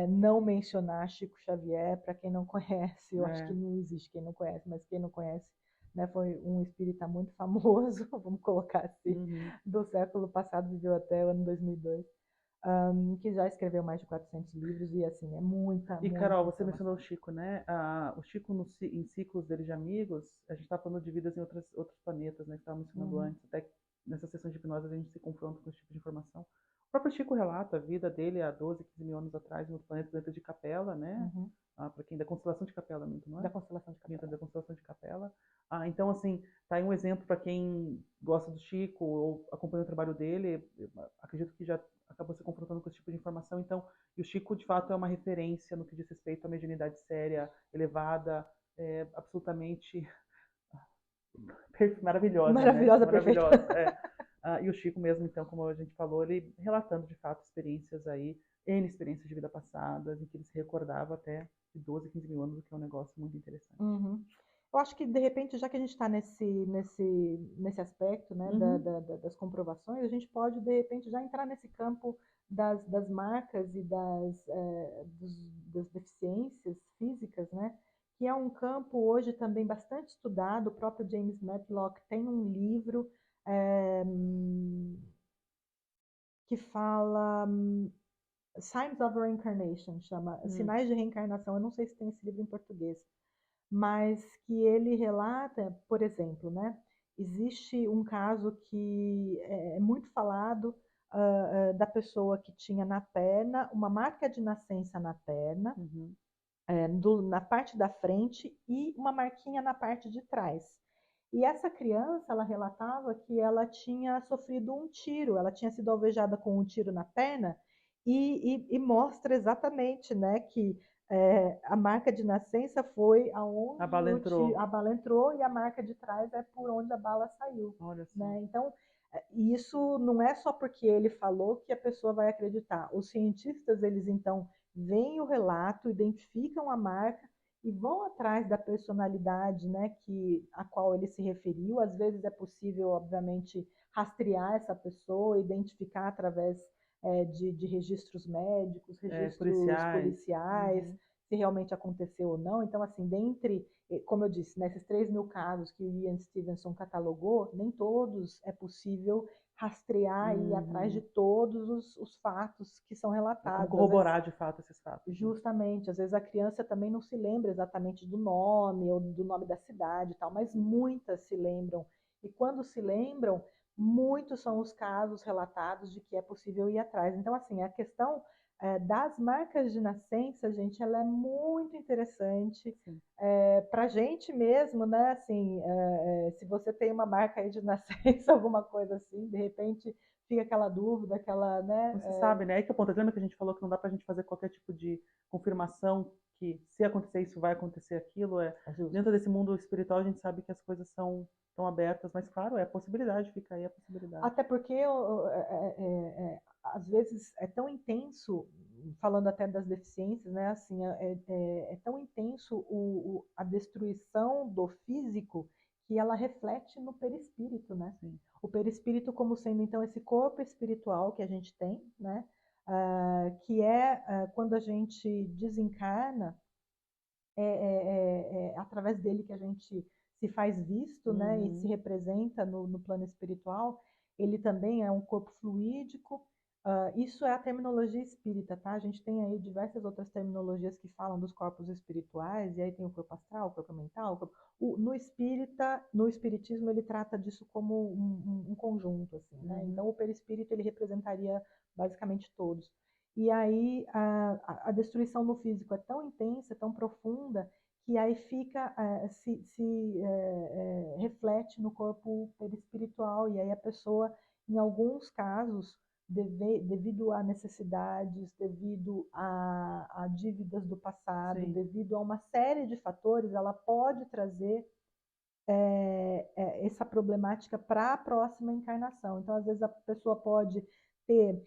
não mencionar Chico Xavier, para quem não conhece, eu acho que É. não existe quem não conhece, mas quem não conhece, né, foi um espírita muito famoso, vamos colocar assim, Uhum. do século passado, viveu até o ano 2002, que já escreveu mais de 400 livros e assim, é muita, E muita Carol, você mencionou o informação. Chico, né? O Chico, em ciclos dele de amigos, a gente está falando de vidas em outros planetas, né? Que estava mencionando Uhum, antes, até nessas sessões de hipnose a gente se confronta com esse tipo de informação. O próprio Chico relata a vida dele há 12, 15 mil anos atrás, no planeta de Capela, né? uhum. Para quem da constelação de Capela, muito, não Da é? constelação de Minha Capela. da constelação de Capela. Então, assim, tá aí um exemplo para quem gosta do Chico ou acompanha o trabalho dele. Eu acredito que já acabou se confrontando com esse tipo de informação. Então, e o Chico, de fato, é uma referência no que diz respeito à mediunidade séria, elevada, absolutamente maravilhosa, né? Maravilhosa, perfeita. Maravilhosa. E o Chico mesmo, então, como a gente falou, ele relatando de fato experiências aí, N experiências de vida passadas, em que ele se recordava até de 12, 15 mil anos, o que é um negócio muito interessante. Uhum. Eu acho que, de repente, já que a gente está nesse aspecto, né, Uhum. das comprovações, a gente pode, de repente, já entrar nesse campo das marcas e das deficiências físicas, né, que é um campo hoje também bastante estudado. O próprio James Matlock tem um livro é, que fala Signs of Reincarnation, chama Hum. Sinais de Reencarnação. Eu não sei se tem esse livro em português, mas que ele relata, por exemplo, né, existe um caso que é muito falado, da pessoa que tinha na perna uma marca de nascença na perna, Uhum. na parte da frente, e uma marquinha na parte de trás. E essa criança, ela relatava que ela tinha sofrido um tiro, ela tinha sido alvejada com um tiro na perna, e mostra exatamente, né, que a marca de nascença foi A aonde bala entrou. a bala entrou, e a marca de trás é por onde a bala saiu, Olha só. né? Então, isso não é só porque ele falou que a pessoa vai acreditar. Os cientistas, eles então veem o relato, identificam a marca e vão atrás da personalidade, né, a qual ele se referiu. Às vezes é possível, obviamente, rastrear essa pessoa, identificar através de registros médicos, registros Policiais. policiais, Uhum. se realmente aconteceu ou não. Então, assim, como eu disse, nesses 3.000 casos que o Ian Stevenson catalogou, nem todos é possível rastrear e ir atrás de Uhum. todos os fatos que são É como relatados. Às vezes, corroborar de fato esses fatos, né? justamente, às vezes a criança também não se lembra exatamente do nome ou do nome da cidade e tal, mas muitas se lembram. E quando se lembram, muitos são os casos relatados de que é possível ir atrás. Então, assim, a questão das marcas de nascença, gente, ela é muito interessante. Sim. Para a gente mesmo, né? Assim, se você tem uma marca aí de nascença, alguma coisa assim, de repente fica aquela dúvida, aquela, Não né? se sabe, né? Aí que é o ponto. Lembra que a gente falou que não dá pra gente fazer qualquer tipo de confirmação que se acontecer isso, vai acontecer aquilo. Justo. Dentro desse mundo espiritual, a gente sabe que as coisas são tão abertas, mas claro, é a possibilidade, fica aí a possibilidade. Até porque às vezes é tão intenso, falando até das deficiências, né? Assim, é tão intenso a destruição do físico, que ela reflete no perispírito, né? Sim. O perispírito como sendo então esse corpo espiritual que a gente tem, né? Que quando a gente desencarna, através dele que a gente se faz visto, né, e se Uhum. representa no plano espiritual. Ele também é um corpo fluídico. Isso é a terminologia espírita, tá? A gente tem aí diversas outras terminologias que falam dos corpos espirituais, e aí tem o corpo astral, o corpo mental. No espiritismo, ele trata disso como um conjunto, assim, né? Uhum. Então, o perispírito, ele representaria basicamente todos. E aí a destruição no físico é tão intensa, tão profunda, que aí fica, reflete no corpo perispiritual, e aí a pessoa, em alguns casos, devido a necessidades, devido a dívidas do passado, Sim. devido a uma série de fatores, ela pode trazer essa problemática para a próxima encarnação. Então, às vezes, a pessoa pode ter,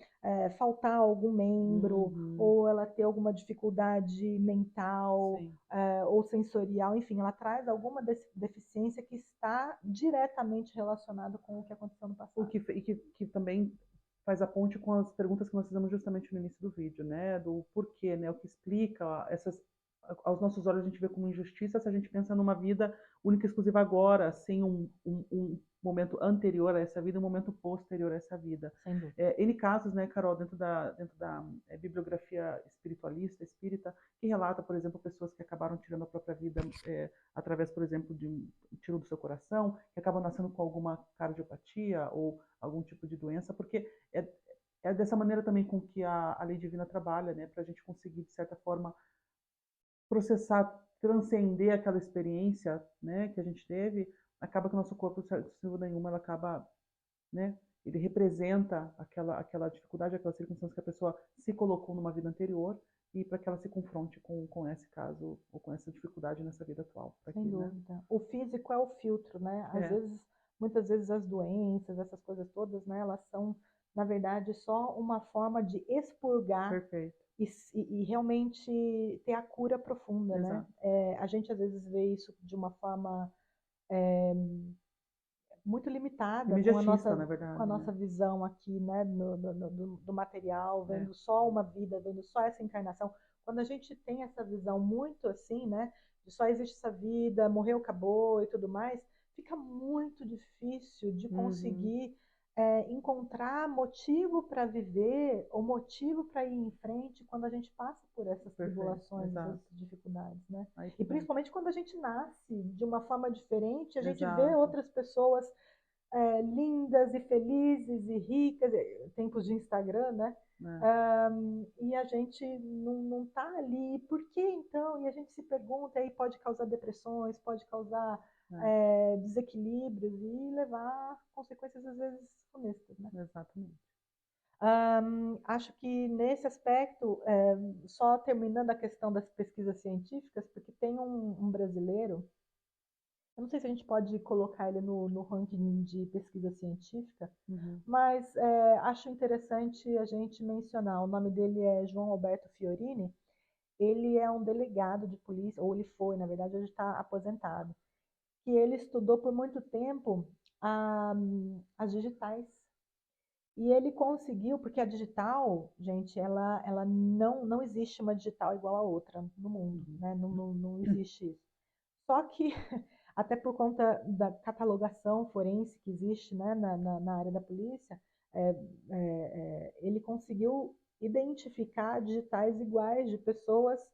faltar algum membro, Uhum. ou ela ter alguma dificuldade mental, Sim. ou sensorial, enfim, ela traz alguma deficiência que está diretamente relacionada com o que aconteceu no O passado. que também faz a ponte com as perguntas que nós fizemos justamente no início do vídeo, né? Do porquê, né? O que explica essas. Aos nossos olhos a gente vê como injustiça se a gente pensa numa vida única e exclusiva agora, sem um momento anterior a essa vida, um momento posterior a essa vida. Sem dúvida. N casos, né, Carol, dentro da bibliografia espiritualista, espírita, que relata, por exemplo, pessoas que acabaram tirando a própria vida através, por exemplo, de um tiro do seu coração, que acabam nascendo com alguma cardiopatia ou algum tipo de doença, porque é dessa maneira também com que a lei divina trabalha, né, para a gente conseguir, de certa forma, processar, transcender aquela experiência, né, que a gente teve, acaba que o nosso corpo, sem dúvida nenhuma, ela acaba, né, ele representa aquela dificuldade, aquela circunstância que a pessoa se colocou numa vida anterior e para que ela se confronte com esse caso ou com essa dificuldade nessa vida atual, para Sem que, né? dúvida. O físico é o filtro, né? Às É, vezes, muitas vezes as doenças, essas coisas todas, né? Elas são, na verdade, só uma forma de expurgar perfeito, e realmente ter a cura profunda, né? exato. A gente às vezes vê isso de uma forma muito limitada Imediatista, na com a verdade, né? nossa visão aqui, né? Do material, É, vendo só uma vida, vendo só essa encarnação. Quando a gente tem essa visão muito assim, né? De só existe essa vida, morreu, acabou e tudo mais, fica muito difícil de uhum, conseguir encontrar motivo para viver ou motivo para ir em frente quando a gente passa por essas perfeito, tribulações, exato. essas dificuldades, né? Aí que E bom, principalmente quando a gente nasce de uma forma diferente, a gente vê exato, outras pessoas lindas e felizes e ricas, tempos de Instagram, né? né? E a gente não tá ali. Por que então? E a gente se pergunta, aí pode causar depressões, pode causar É, desequilíbrios e levar consequências às vezes funestas, né? exatamente. Acho que nesse aspecto, só terminando a questão das pesquisas científicas, porque tem um brasileiro, eu não sei se a gente pode colocar ele no ranking de pesquisa científica, Uhum, mas acho interessante a gente mencionar. O nome dele é João Alberto Fiorini. Ele é um delegado de polícia, ou ele foi, na verdade, ele está aposentado. Que ele estudou por muito tempo as digitais. E ele conseguiu, porque a digital, gente, ela não existe uma digital igual a outra no mundo, uhum. né? Não existe isso. Só que, até por conta da catalogação forense que existe, né, na área da polícia, ele conseguiu identificar digitais iguais de pessoas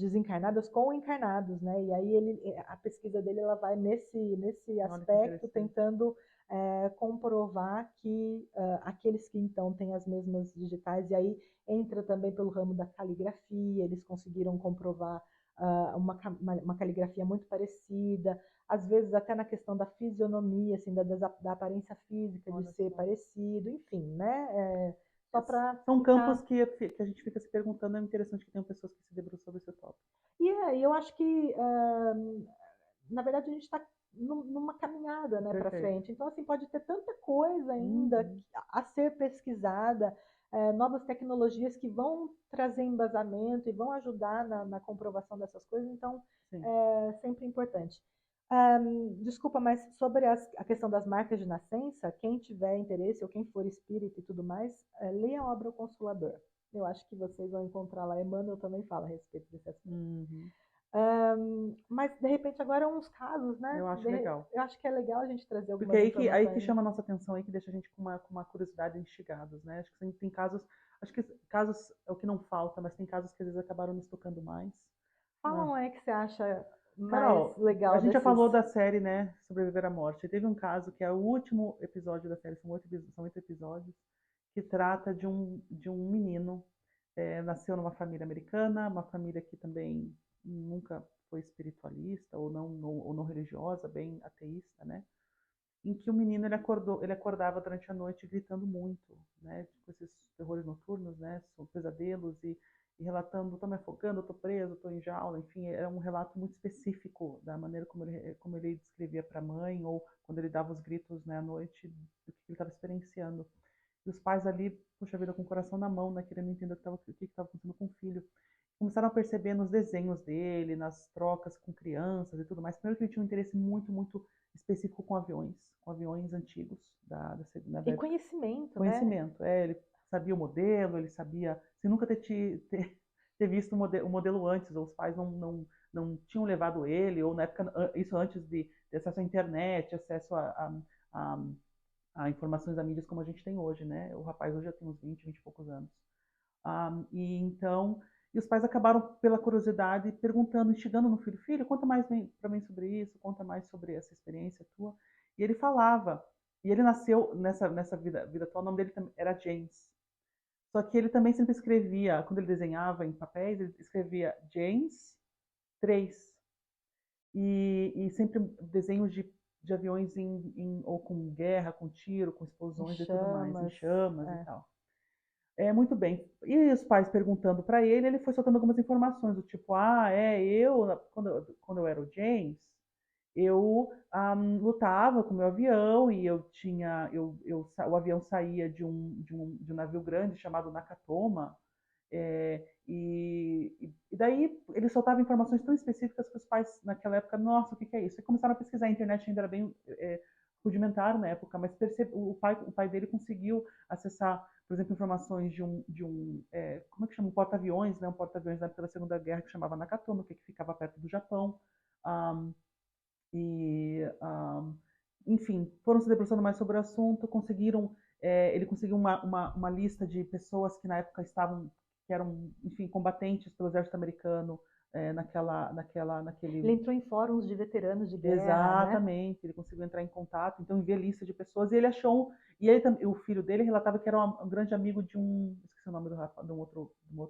desencarnadas com encarnados, né? E aí a pesquisa dele ela vai nesse Olha que aspecto, interessante. tentando comprovar que aqueles que então têm as mesmas digitais, e aí entra também pelo ramo da caligrafia, eles conseguiram comprovar uma caligrafia muito parecida, às vezes até na questão da fisionomia, assim, da aparência física, de Olha ser só. parecido, enfim, né? Só para São campos ficar. que a gente fica se perguntando, é interessante que tenham pessoas que se debruçam sobre esse tópico. Eu acho que, na verdade, a gente está numa caminhada, né, para Perfeito. frente. Então, assim, pode ter tanta coisa ainda Uhum, a ser pesquisada, novas tecnologias que vão trazer embasamento e vão ajudar na comprovação dessas coisas. Então, sim. é sempre importante. Desculpa, mas sobre a questão das marcas de nascença, quem tiver interesse ou quem for espírita e tudo mais, leia a obra O Consolador. Eu acho que vocês vão encontrar lá. Emmanuel também fala a respeito desse aspecto. Uhum. Mas, de repente, agora uns casos, né? Eu acho legal. Eu acho que é legal a gente trazer Porque algumas aí que informações. chama a nossa atenção, aí que deixa a gente com uma curiosidade instigados, né? Acho que tem casos, acho que casos é o que não falta, mas tem casos que às vezes acabaram nos tocando mais. Fala Ah, um aí que você acha mais Carol, a legal gente já desses. falou da série, né, Sobreviver à Morte. Teve um caso que é o último episódio da série, são oito episódios, que trata de um menino, nasceu numa família americana, uma família que também nunca foi espiritualista ou não religiosa, bem ateísta, né? Em que o menino ele acordava durante a noite gritando muito, né? Com esses terrores noturnos, né? São pesadelos e relatando: estou me afogando, estou preso, estou em jaula, enfim, era um relato muito específico da maneira como ele descrevia para a mãe, ou quando ele dava os gritos, né, à noite, do que ele estava experienciando. E os pais ali, puxa vida, com o coração na mão, né, querendo entender o que estava acontecendo com o filho. Começaram a perceber nos desenhos dele, nas trocas com crianças e tudo mais. Primeiro que ele tinha um interesse muito, muito específico com aviões antigos da E época. conhecimento, né? Conhecimento, ele sabia o modelo, ele sabia, sem nunca ter visto o modelo antes, ou os pais não tinham levado ele, ou na época, isso antes de acesso à internet, acesso a, a informações da mídias como a gente tem hoje, né? O rapaz hoje já tem uns 20 e poucos anos. E então, e os pais acabaram, pela curiosidade, perguntando, instigando no filho: filho, conta mais para mim sobre isso, conta mais sobre essa experiência tua. E ele falava, e ele nasceu nessa vida atual, o nome dele era James. Só que ele também sempre escrevia, quando ele desenhava em papéis, ele escrevia James 3. E sempre desenhos de aviões ou com guerra, com tiro, com Em explosões e tudo mais, em chamas. chamas e É. tal. Muito bem. E os pais perguntando para ele foi soltando algumas informações, do tipo: quando eu era o James, eu lutava com o meu avião e o avião saía de um navio grande chamado Nakatoma. E daí ele soltava informações tão específicas que os pais, naquela época, nossa, o que é isso? E começaram a pesquisar. A internet ainda era bem rudimentar na época, mas o pai dele conseguiu acessar, por exemplo, informações como é que chama? Um porta-aviões, né? Um porta-aviões da época da Segunda Guerra que chamava Nakatomi, que ficava perto do Japão. Um, e, enfim, foram se debruçando mais sobre o assunto, ele conseguiu uma lista de pessoas que na época que eram, enfim, combatentes pelo exército americano, naquele. Ele entrou em fóruns de veteranos de guerra, né? Exatamente, ele conseguiu entrar em contato, então envia lista de pessoas, e ele achou, o filho dele relatava que era um grande amigo esqueci o nome do rapaz, de uma outra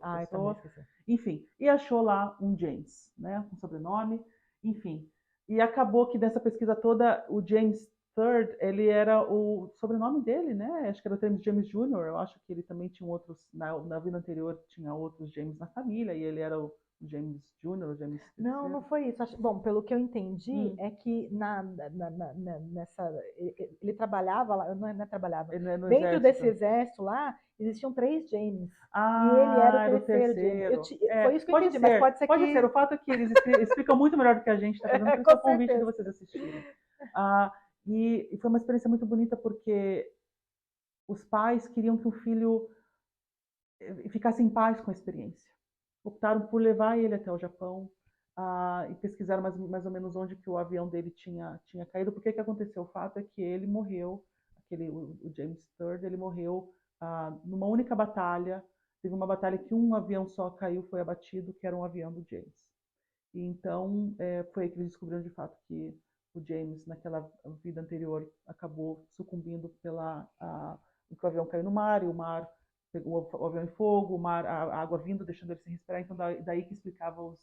Ah, eu também pessoa, esqueci. enfim, e achou lá um James, né, com sobrenome, enfim, e acabou que dessa pesquisa toda, o James Third, ele era o sobrenome dele, né, acho que era o James Jr., eu acho que ele também tinha outros, na vida anterior tinha outros James na família, e ele era o James Jr., o James Não, não terceiro. foi isso. Bom, pelo que eu entendi, Hum. é que nessa. Ele trabalhava lá, não é trabalhava. Ele não é no Dentro desse exército. exército lá, existiam 3 James. E ele era o Ah, era o terceiro James. terceiro. Foi isso que eu Pode entendi, mas ser, pode ser pode ser. que. O fato é que eles explicam muito melhor do que a gente está fazendo, por isso é Com o convite de certeza. vocês assistirem. Ah, e foi uma experiência muito bonita porque os pais queriam que o filho ficasse em paz com a experiência. Optaram por levar ele até o Japão, e pesquisaram mais ou menos onde que o avião dele tinha caído. Porque que aconteceu? O fato é que ele morreu, o James Third, ele morreu numa única batalha. Teve uma batalha que um avião só caiu, foi abatido, que era um avião do James. E então foi aí que eles descobriram de fato que o James, naquela vida anterior, acabou sucumbindo que o avião caiu no mar, e o mar pegou o avião em fogo, a água vindo, deixando ele sem respirar. Então daí que explicava o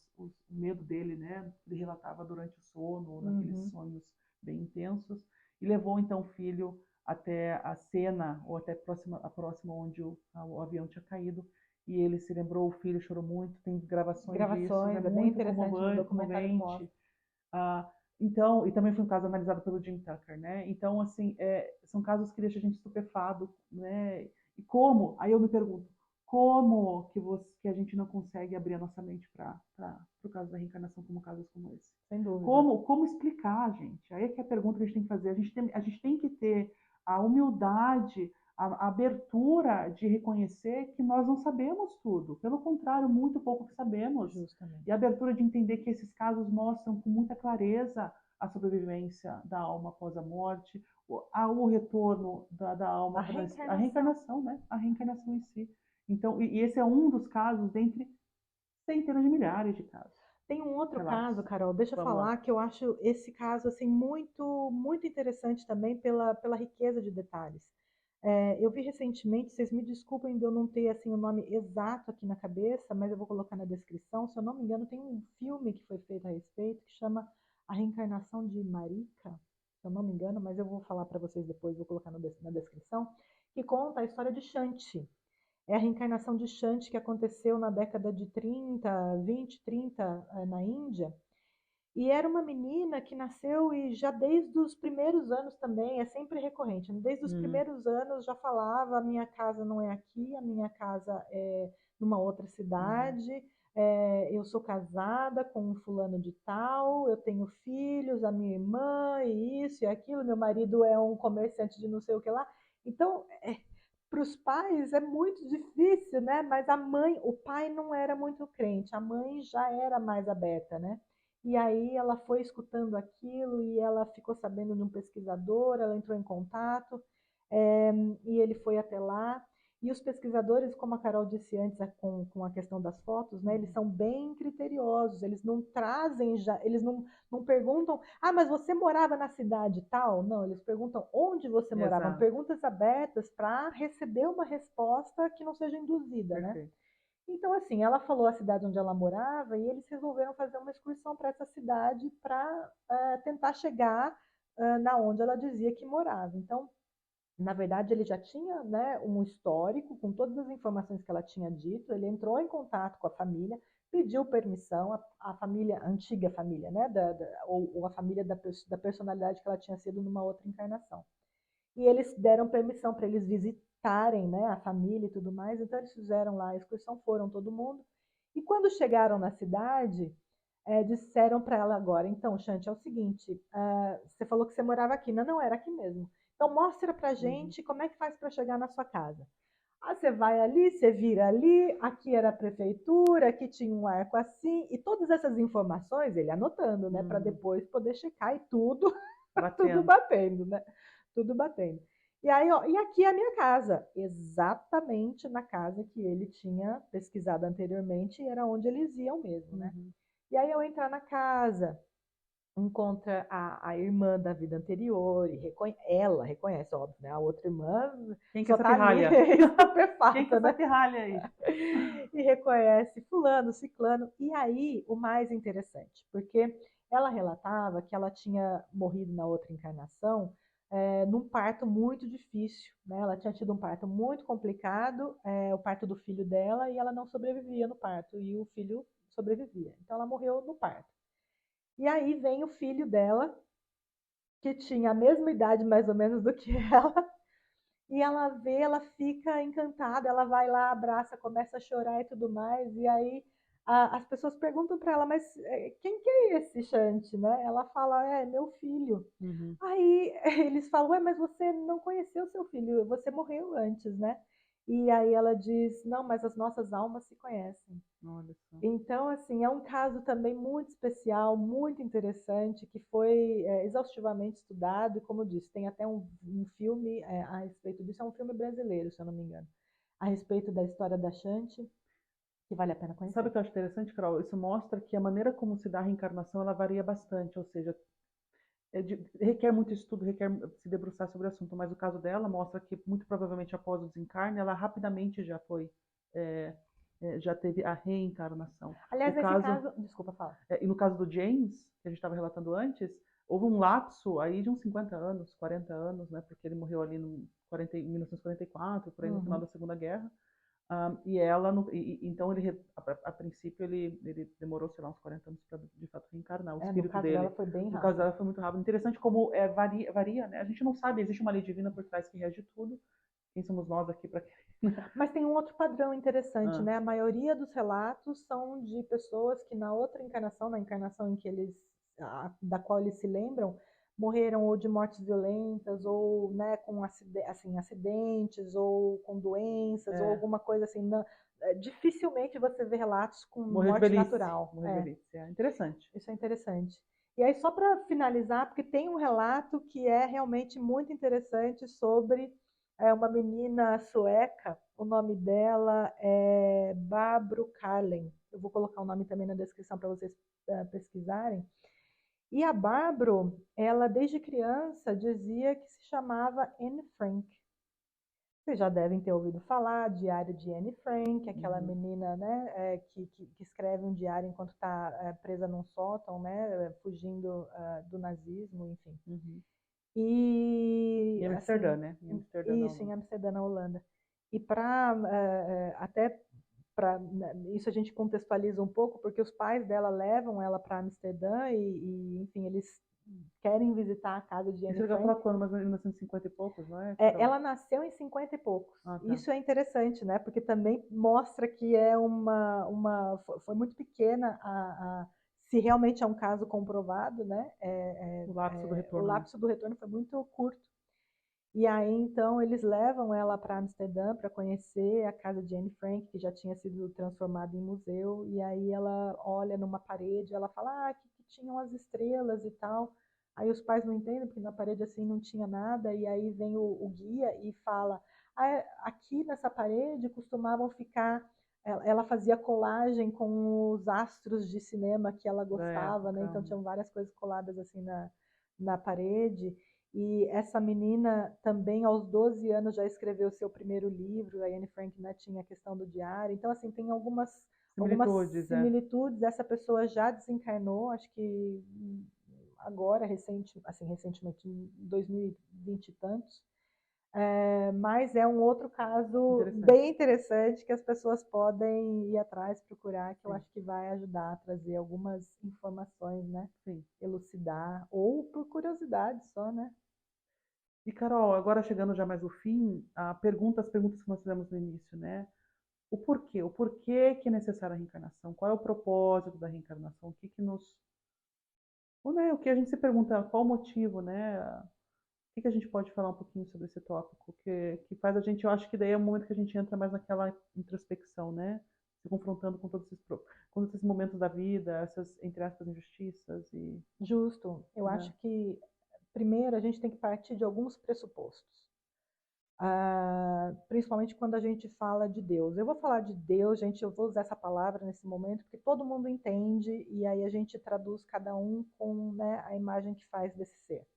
medo dele, né? Ele relatava durante o sono, naqueles Uhum. sonhos bem intensos, e levou então o filho até a cena, ou até a próxima onde o avião tinha caído, e ele se lembrou, o filho chorou muito, tem gravações disso, é Gravações, é bem muito interessante no documentário, comovente. mostra. Então, e também foi um caso analisado pelo Jim Tucker, né? Então, assim, são casos que deixam a gente estupefado, né? E aí eu me pergunto, como que a gente não consegue abrir a nossa mente para o caso da reencarnação, como casos como esse? Sem dúvida. Como explicar, gente? Aí é que é a pergunta que a gente tem que fazer. A gente tem que ter a humildade, a abertura de reconhecer que nós não sabemos tudo. Pelo contrário, muito pouco que sabemos. E a Justamente. abertura de entender que esses casos mostram com muita clareza a sobrevivência da alma após a morte, o retorno da alma, A a reencarnação. reencarnação, né? A reencarnação em si. Então, e esse é um dos casos dentre centenas de milhares de casos, Tem um outro relatos. caso, Carol, deixa eu Vamos lá. falar, que eu acho esse caso assim muito, muito interessante também pela riqueza de detalhes. Eu vi recentemente, vocês me desculpem de eu não ter assim o nome exato aqui na cabeça, mas eu vou colocar na descrição. Se eu não me engano, tem um filme que foi feito a respeito que chama A Reencarnação de Marika, se eu não me engano, mas eu vou falar para vocês depois, vou colocar na descrição, que conta a história de Shanti. É a reencarnação de Shanti que aconteceu na década de 30, 20, 30, na Índia. E era uma menina que nasceu e já desde os primeiros anos também, é sempre recorrente, né? Desde os primeiros anos já falava: a minha casa não é aqui, a minha casa é numa outra cidade, eu sou casada com um fulano de tal, eu tenho filhos, a minha irmã, e isso e aquilo, meu marido é um comerciante de não sei o que lá. Então, para os pais é muito difícil, né? Mas a mãe, o pai não era muito crente, a mãe já era mais aberta, né? E aí ela foi escutando aquilo e ela ficou sabendo de um pesquisador, ela entrou em contato, e ele foi até lá. E os pesquisadores, como a Carol disse antes, com a questão das fotos, né, eles são bem criteriosos, eles não trazem já, eles não perguntam: ah, mas você morava na cidade tal? Não, eles perguntam onde você morava, Exato. perguntas abertas para receber uma resposta que não seja induzida, né? Perfeito. Então, assim, ela falou a cidade onde ela morava e eles resolveram fazer uma excursão para essa cidade para tentar chegar na onde ela dizia que morava. Então, na verdade, ele já tinha, né, um histórico com todas as informações que ela tinha dito. Ele entrou em contato com a família, pediu permissão, a família, a antiga família, né, ou a família da personalidade que ela tinha sido numa outra encarnação. E eles deram permissão para eles visitarem, né, a família e tudo mais. Então eles fizeram lá a excursão, foram todo mundo. E quando chegaram na cidade, disseram para ela agora: então, Shanti, é o seguinte, você falou que você morava aqui. Não, não era aqui mesmo. Então mostra para gente como é que faz para chegar na sua casa. Ah, você vai ali, você vira ali, aqui era a prefeitura, aqui tinha um arco assim, e todas essas informações ele anotando, né, para depois poder checar e tudo, tudo Batendo. batendo, né? Tudo batendo. E aí, ó, e aqui é a minha casa, exatamente na casa que ele tinha pesquisado anteriormente, era onde eles iam mesmo, né? E aí eu entrar na casa, encontra a irmã da vida anterior, e ela reconhece, óbvio, né? A outra irmã Quem que é só essa tá ali pirralha? Quem que é estupefata, essa né? pirralha aí? E reconhece fulano, ciclano. E aí, o mais interessante, porque ela relatava que ela tinha morrido na outra encarnação num parto muito difícil, né? Ela tinha tido um parto muito complicado, o parto do filho dela, e ela não sobrevivia no parto, e o filho sobrevivia. Então ela morreu no parto. E aí vem o filho dela, que tinha a mesma idade mais ou menos do que ela, e ela vê, ela fica encantada, ela vai lá, abraça, começa a chorar e tudo mais. E aí as pessoas perguntam para ela: mas quem que é esse Shanti, né? Ela fala: é meu filho. Aí eles falam: ué, mas você não conheceu seu filho, você morreu antes, né? E aí ela diz: não, mas as nossas almas se conhecem. Olha só. Então, assim, é um caso também muito especial, muito interessante, que foi exaustivamente estudado, e como eu disse, tem até um filme a respeito disso, é um filme brasileiro, se eu não me engano, a respeito da história da Shanti, que vale a pena Sabe o conhecer. que eu acho interessante, Carol? Isso mostra que a maneira como se dá a reencarnação, ela varia bastante, ou seja, requer muito estudo, requer se debruçar sobre o assunto, mas o caso dela mostra que muito provavelmente após o desencarne, ela rapidamente já foi, é, já teve a reencarnação. O Aliás, nesse caso, caso, desculpa falar. e no caso do James, que a gente estava relatando antes, houve um lapso aí de uns 50 anos, 40 anos, né, porque ele morreu ali em 1944, por aí no final Uhum. da Segunda Guerra. E ela, então ele, a princípio, ele demorou, sei lá, uns 40 anos para de fato reencarnar. O No espírito caso dela dele, foi bem no caso rápido. dela, foi muito rápido. Interessante como varia, né? A gente não sabe, existe uma lei divina por trás que rege tudo. Quem somos nós aqui para. Mas tem um outro padrão interessante, Ah, né? A maioria dos relatos são de pessoas que na outra encarnação, na encarnação em que da qual eles se lembram, morreram ou de mortes violentas, ou né, com assim, acidentes, ou com doenças, ou é, alguma coisa assim. Não, dificilmente você vê relatos com morrer de morte velhice. natural. Morrer de velhice. É interessante. Isso é interessante. E aí, só para finalizar, porque tem um relato que é realmente muito interessante sobre uma menina sueca, o nome dela é Barbro Karlen. Eu vou colocar o nome também na descrição para vocês pesquisarem. E a Barbro, ela desde criança dizia que se chamava Anne Frank. Vocês já devem ter ouvido falar, Diário de Anne Frank, aquela Uhum, menina, né, que escreve um diário enquanto está presa num sótão, né, fugindo do nazismo, enfim. uhum. E, Em Amsterdã, assim, né? Em Amsterdã, na isso, em Holanda. Amsterdã, na Holanda. E para até para isso a gente contextualiza um pouco, porque os pais dela levam ela para Amsterdã enfim, eles querem visitar a casa de Isso Anne ele vai Frank. falar quando? Mais ou menos 1950 e poucos, não é, Carol? Ela nasceu em 50 e poucos. Ah, tá. Isso é interessante, né? Porque também mostra que é foi muito pequena se realmente é um caso comprovado, né? O lapso do O retorno, né? lapso do retorno foi muito curto. E aí, então, eles levam ela para Amsterdã para conhecer a casa de Anne Frank, que já tinha sido transformada em museu. E aí ela olha numa parede, ela fala, ah, aqui que tinham as estrelas e tal. Aí os pais não entendem, porque na parede assim não tinha nada. E aí vem o guia e fala, ah, aqui nessa parede costumavam ficar... Ela fazia colagem com os astros de cinema que ela Da gostava, né? época. Então tinham várias coisas coladas assim na parede. E essa menina também, aos 12 anos, já escreveu seu primeiro livro. A Anne Frank, né, tinha a questão do diário. Então, assim, tem algumas Similitudes, é. similitudes. Essa pessoa já desencarnou, acho que agora, recentemente, em 2020 e tantos. Mas é um outro caso Interessante. bem interessante que as pessoas podem ir atrás, procurar, que eu Sim, acho que vai ajudar a trazer algumas informações, né? sim. Elucidar, ou por curiosidade só, né? E, Carol, agora chegando já mais ao fim, as perguntas que nós fizemos no início, né? O porquê? O porquê que é necessária a reencarnação? Qual é o propósito da reencarnação? O que que nos... Ou, né, o que a gente se pergunta, qual o motivo, né? O que a gente pode falar um pouquinho sobre esse tópico? Que faz a gente, eu acho que daí é o momento que a gente entra mais naquela introspecção, né? Se confrontando com com todos esses momentos da vida, essas, entre aspas, injustiças e... Justo. Eu Né? acho que, primeiro, a gente tem que partir de alguns pressupostos. Principalmente quando a gente fala de Deus. Eu vou falar de Deus, gente, eu vou usar essa palavra nesse momento, porque todo mundo entende, e aí a gente traduz cada um com, né, a imagem que faz desse ser.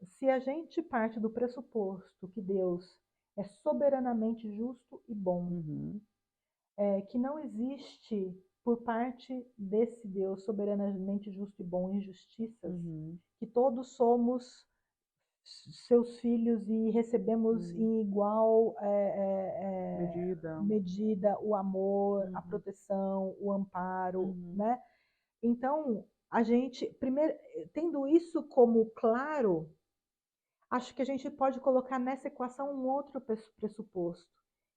Se a gente parte do pressuposto que Deus é soberanamente justo e bom, Uhum, que não existe por parte desse Deus soberanamente justo e bom injustiças, uhum, que todos somos seus filhos e recebemos uhum. em igual Medida. medida o amor, a Uhum, proteção, o amparo, uhum, né? Então, a gente, primeiro, tendo isso como claro, acho que a gente pode colocar nessa equação um outro pressuposto,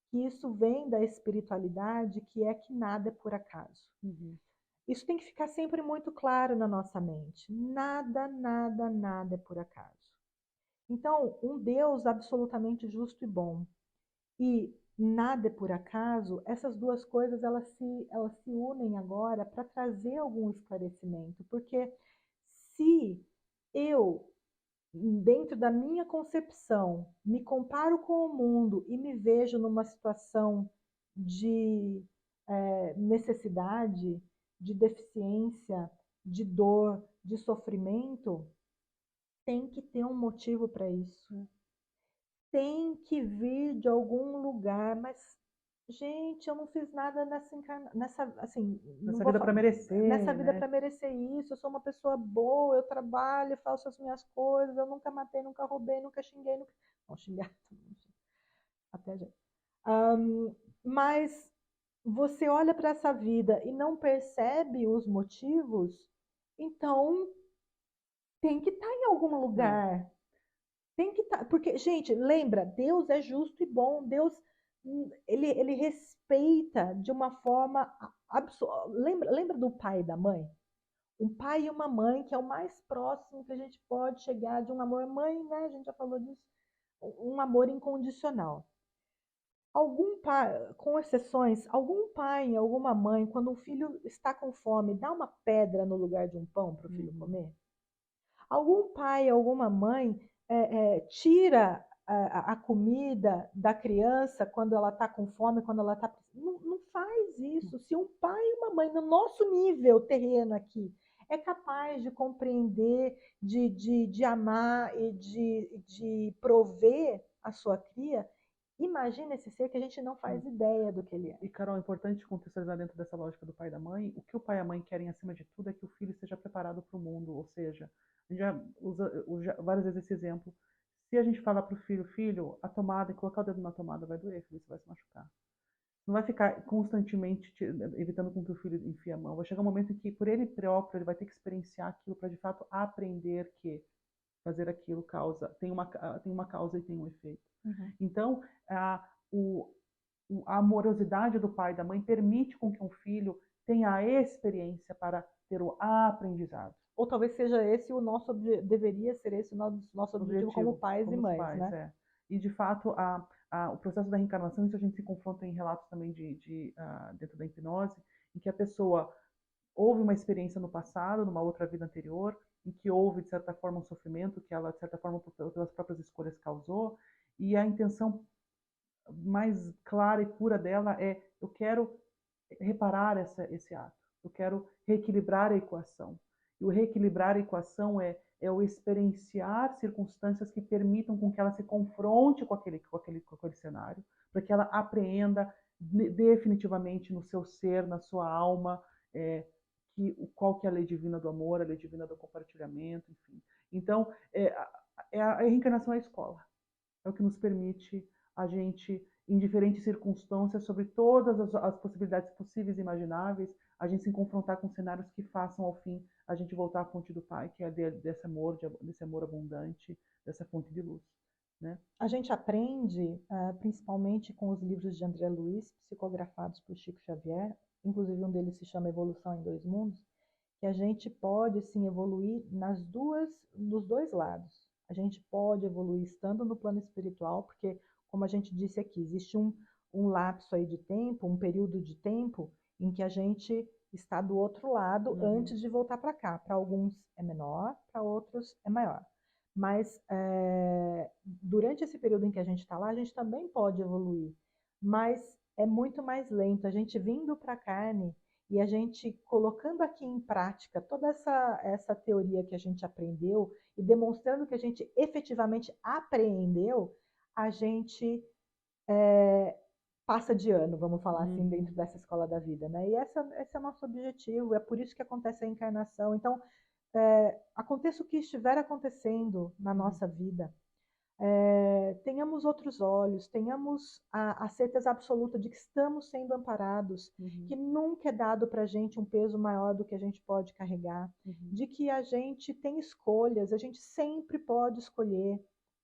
que isso vem da espiritualidade, que é que nada é por acaso. uhum, Isso tem que ficar sempre muito claro na nossa mente. Nada, nada, nada é por acaso. Então, um Deus absolutamente justo e bom e nada é por acaso, essas duas coisas elas se unem agora para trazer algum esclarecimento, porque se eu, dentro da minha concepção, me comparo com o mundo e me vejo numa situação de necessidade, de deficiência, de dor, de sofrimento, tem que ter um motivo para isso. Tem que vir de algum lugar, mas gente, eu não fiz nada nessa assim, não nessa vou vida para nessa merecer, vida né? para merecer isso. Eu sou uma pessoa boa, eu trabalho, faço as minhas coisas, eu nunca matei, nunca roubei, nunca xinguei, nunca... Não, xingar, até já. Mas você olha para essa vida e não percebe os motivos, então tem que estar em algum É. lugar. Tem que estar, porque, gente, lembra, Deus é justo e bom, Deus, ele respeita de uma forma absurda. Lembra do pai e da mãe? Um pai e uma mãe, que é o mais próximo que a gente pode chegar de um amor. Mãe, né? A gente já falou disso. Um amor incondicional. Algum pai, com exceções, algum pai, alguma mãe, quando o filho está com fome, dá uma pedra no lugar de um pão para o filho Uhum. comer? Algum pai, alguma mãe tira a comida da criança quando ela está com fome, quando ela está... Não, não faz isso. Se um pai e uma mãe, no nosso nível terreno aqui, é capaz de compreender, de amar e de prover a sua cria, imagina esse ser que a gente não Sim. faz ideia do que ele é. E, Carol, é importante contextualizar dentro dessa lógica do pai e da mãe. O que o pai e a mãe querem, acima de tudo, é que o filho esteja preparado para o mundo. Ou seja, a gente já usa várias vezes esse exemplo. Se a gente falar para o filho, filho, a tomada, e colocar o dedo na tomada vai doer, filho, você vai se machucar. Não vai ficar constantemente evitando com que o filho enfie a mão. Vai chegar um momento em que, por ele próprio, ele vai ter que experienciar aquilo para, de fato, aprender que fazer aquilo tem uma causa e tem um efeito. Uhum. Então, o, a amorosidade do pai e da mãe permite com que um filho tenha a experiência para ter o aprendizado. Ou talvez seja esse o nosso deveria ser esse o nosso objetivo como pais e como os mães, pais, né? é. E de fato, o processo da reencarnação, isso a gente se confronta em relatos também dentro da hipnose, em que a pessoa houve uma experiência no passado, numa outra vida anterior, em que houve, de certa forma, um sofrimento que ela, de certa forma, pelas próprias escolhas causou, e a intenção mais clara e pura dela é: eu quero reparar esse ato, eu quero reequilibrar a equação. E o reequilibrar a equação é o experienciar circunstâncias que permitam com que ela se confronte com aquele cenário, para que ela apreenda definitivamente no seu ser, na sua alma, qual que é a lei divina do amor, a lei divina do compartilhamento, enfim. Então, a reencarnação é a escola. É o que nos permite a gente, em diferentes circunstâncias, sobre todas as possibilidades possíveis e imagináveis, a gente se confrontar com cenários que façam, ao fim, a gente voltar à fonte do Pai, que é desse amor abundante, dessa fonte de luz. Né? A gente aprende, principalmente com os livros de André Luiz, psicografados por Chico Xavier, inclusive um deles se chama Evolução em Dois Mundos, que a gente pode sim evoluir nos dois lados. A gente pode evoluir estando no plano espiritual, porque, como a gente disse aqui, existe um lapso aí de tempo, um período de tempo em que a gente está do outro lado antes de voltar para cá. Para alguns é menor, para outros é maior. Mas durante esse período em que a gente está lá, a gente também pode evoluir. Mas é muito mais lento. A gente vindo para a carne e a gente colocando aqui em prática toda essa teoria que a gente aprendeu e demonstrando que a gente efetivamente apreendeu, a gente passa de ano, vamos falar assim, dentro dessa escola da vida, né? E esse é o nosso objetivo, é por isso que acontece a encarnação. Então, aconteça o que estiver acontecendo na nossa vida, tenhamos outros olhos, tenhamos a certeza absoluta de que estamos sendo amparados, que nunca é dado para a gente um peso maior do que a gente pode carregar, de que a gente tem escolhas, a gente sempre pode escolher,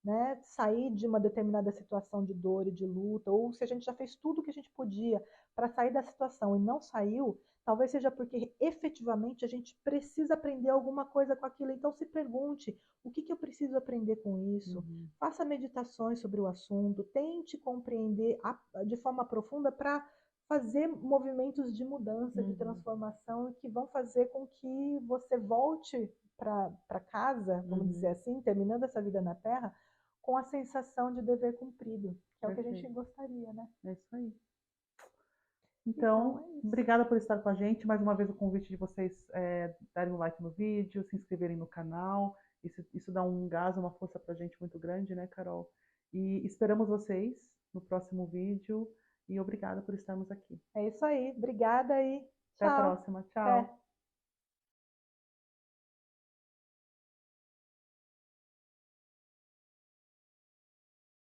né, sair de uma determinada situação de dor e de luta, ou se a gente já fez tudo o que a gente podia para sair da situação e não saiu, talvez seja porque efetivamente a gente precisa aprender alguma coisa com aquilo. Então se pergunte, o que eu preciso aprender com isso? Faça meditações sobre o assunto, tente compreender de forma profunda para fazer movimentos de mudança, de transformação, que vão fazer com que você volte para casa, vamos dizer assim, terminando essa vida na Terra, com a sensação de dever cumprido, que é o que a gente gostaria, né? É isso aí. Então, obrigada por estar com a gente. Mais uma vez o convite de vocês darem um like no vídeo, se inscreverem no canal. Isso dá um gás, uma força pra gente muito grande, né, Carol? E esperamos vocês no próximo vídeo. E obrigada por estarmos aqui. É isso aí. Obrigada e Até a tchau. próxima. Tchau. Até.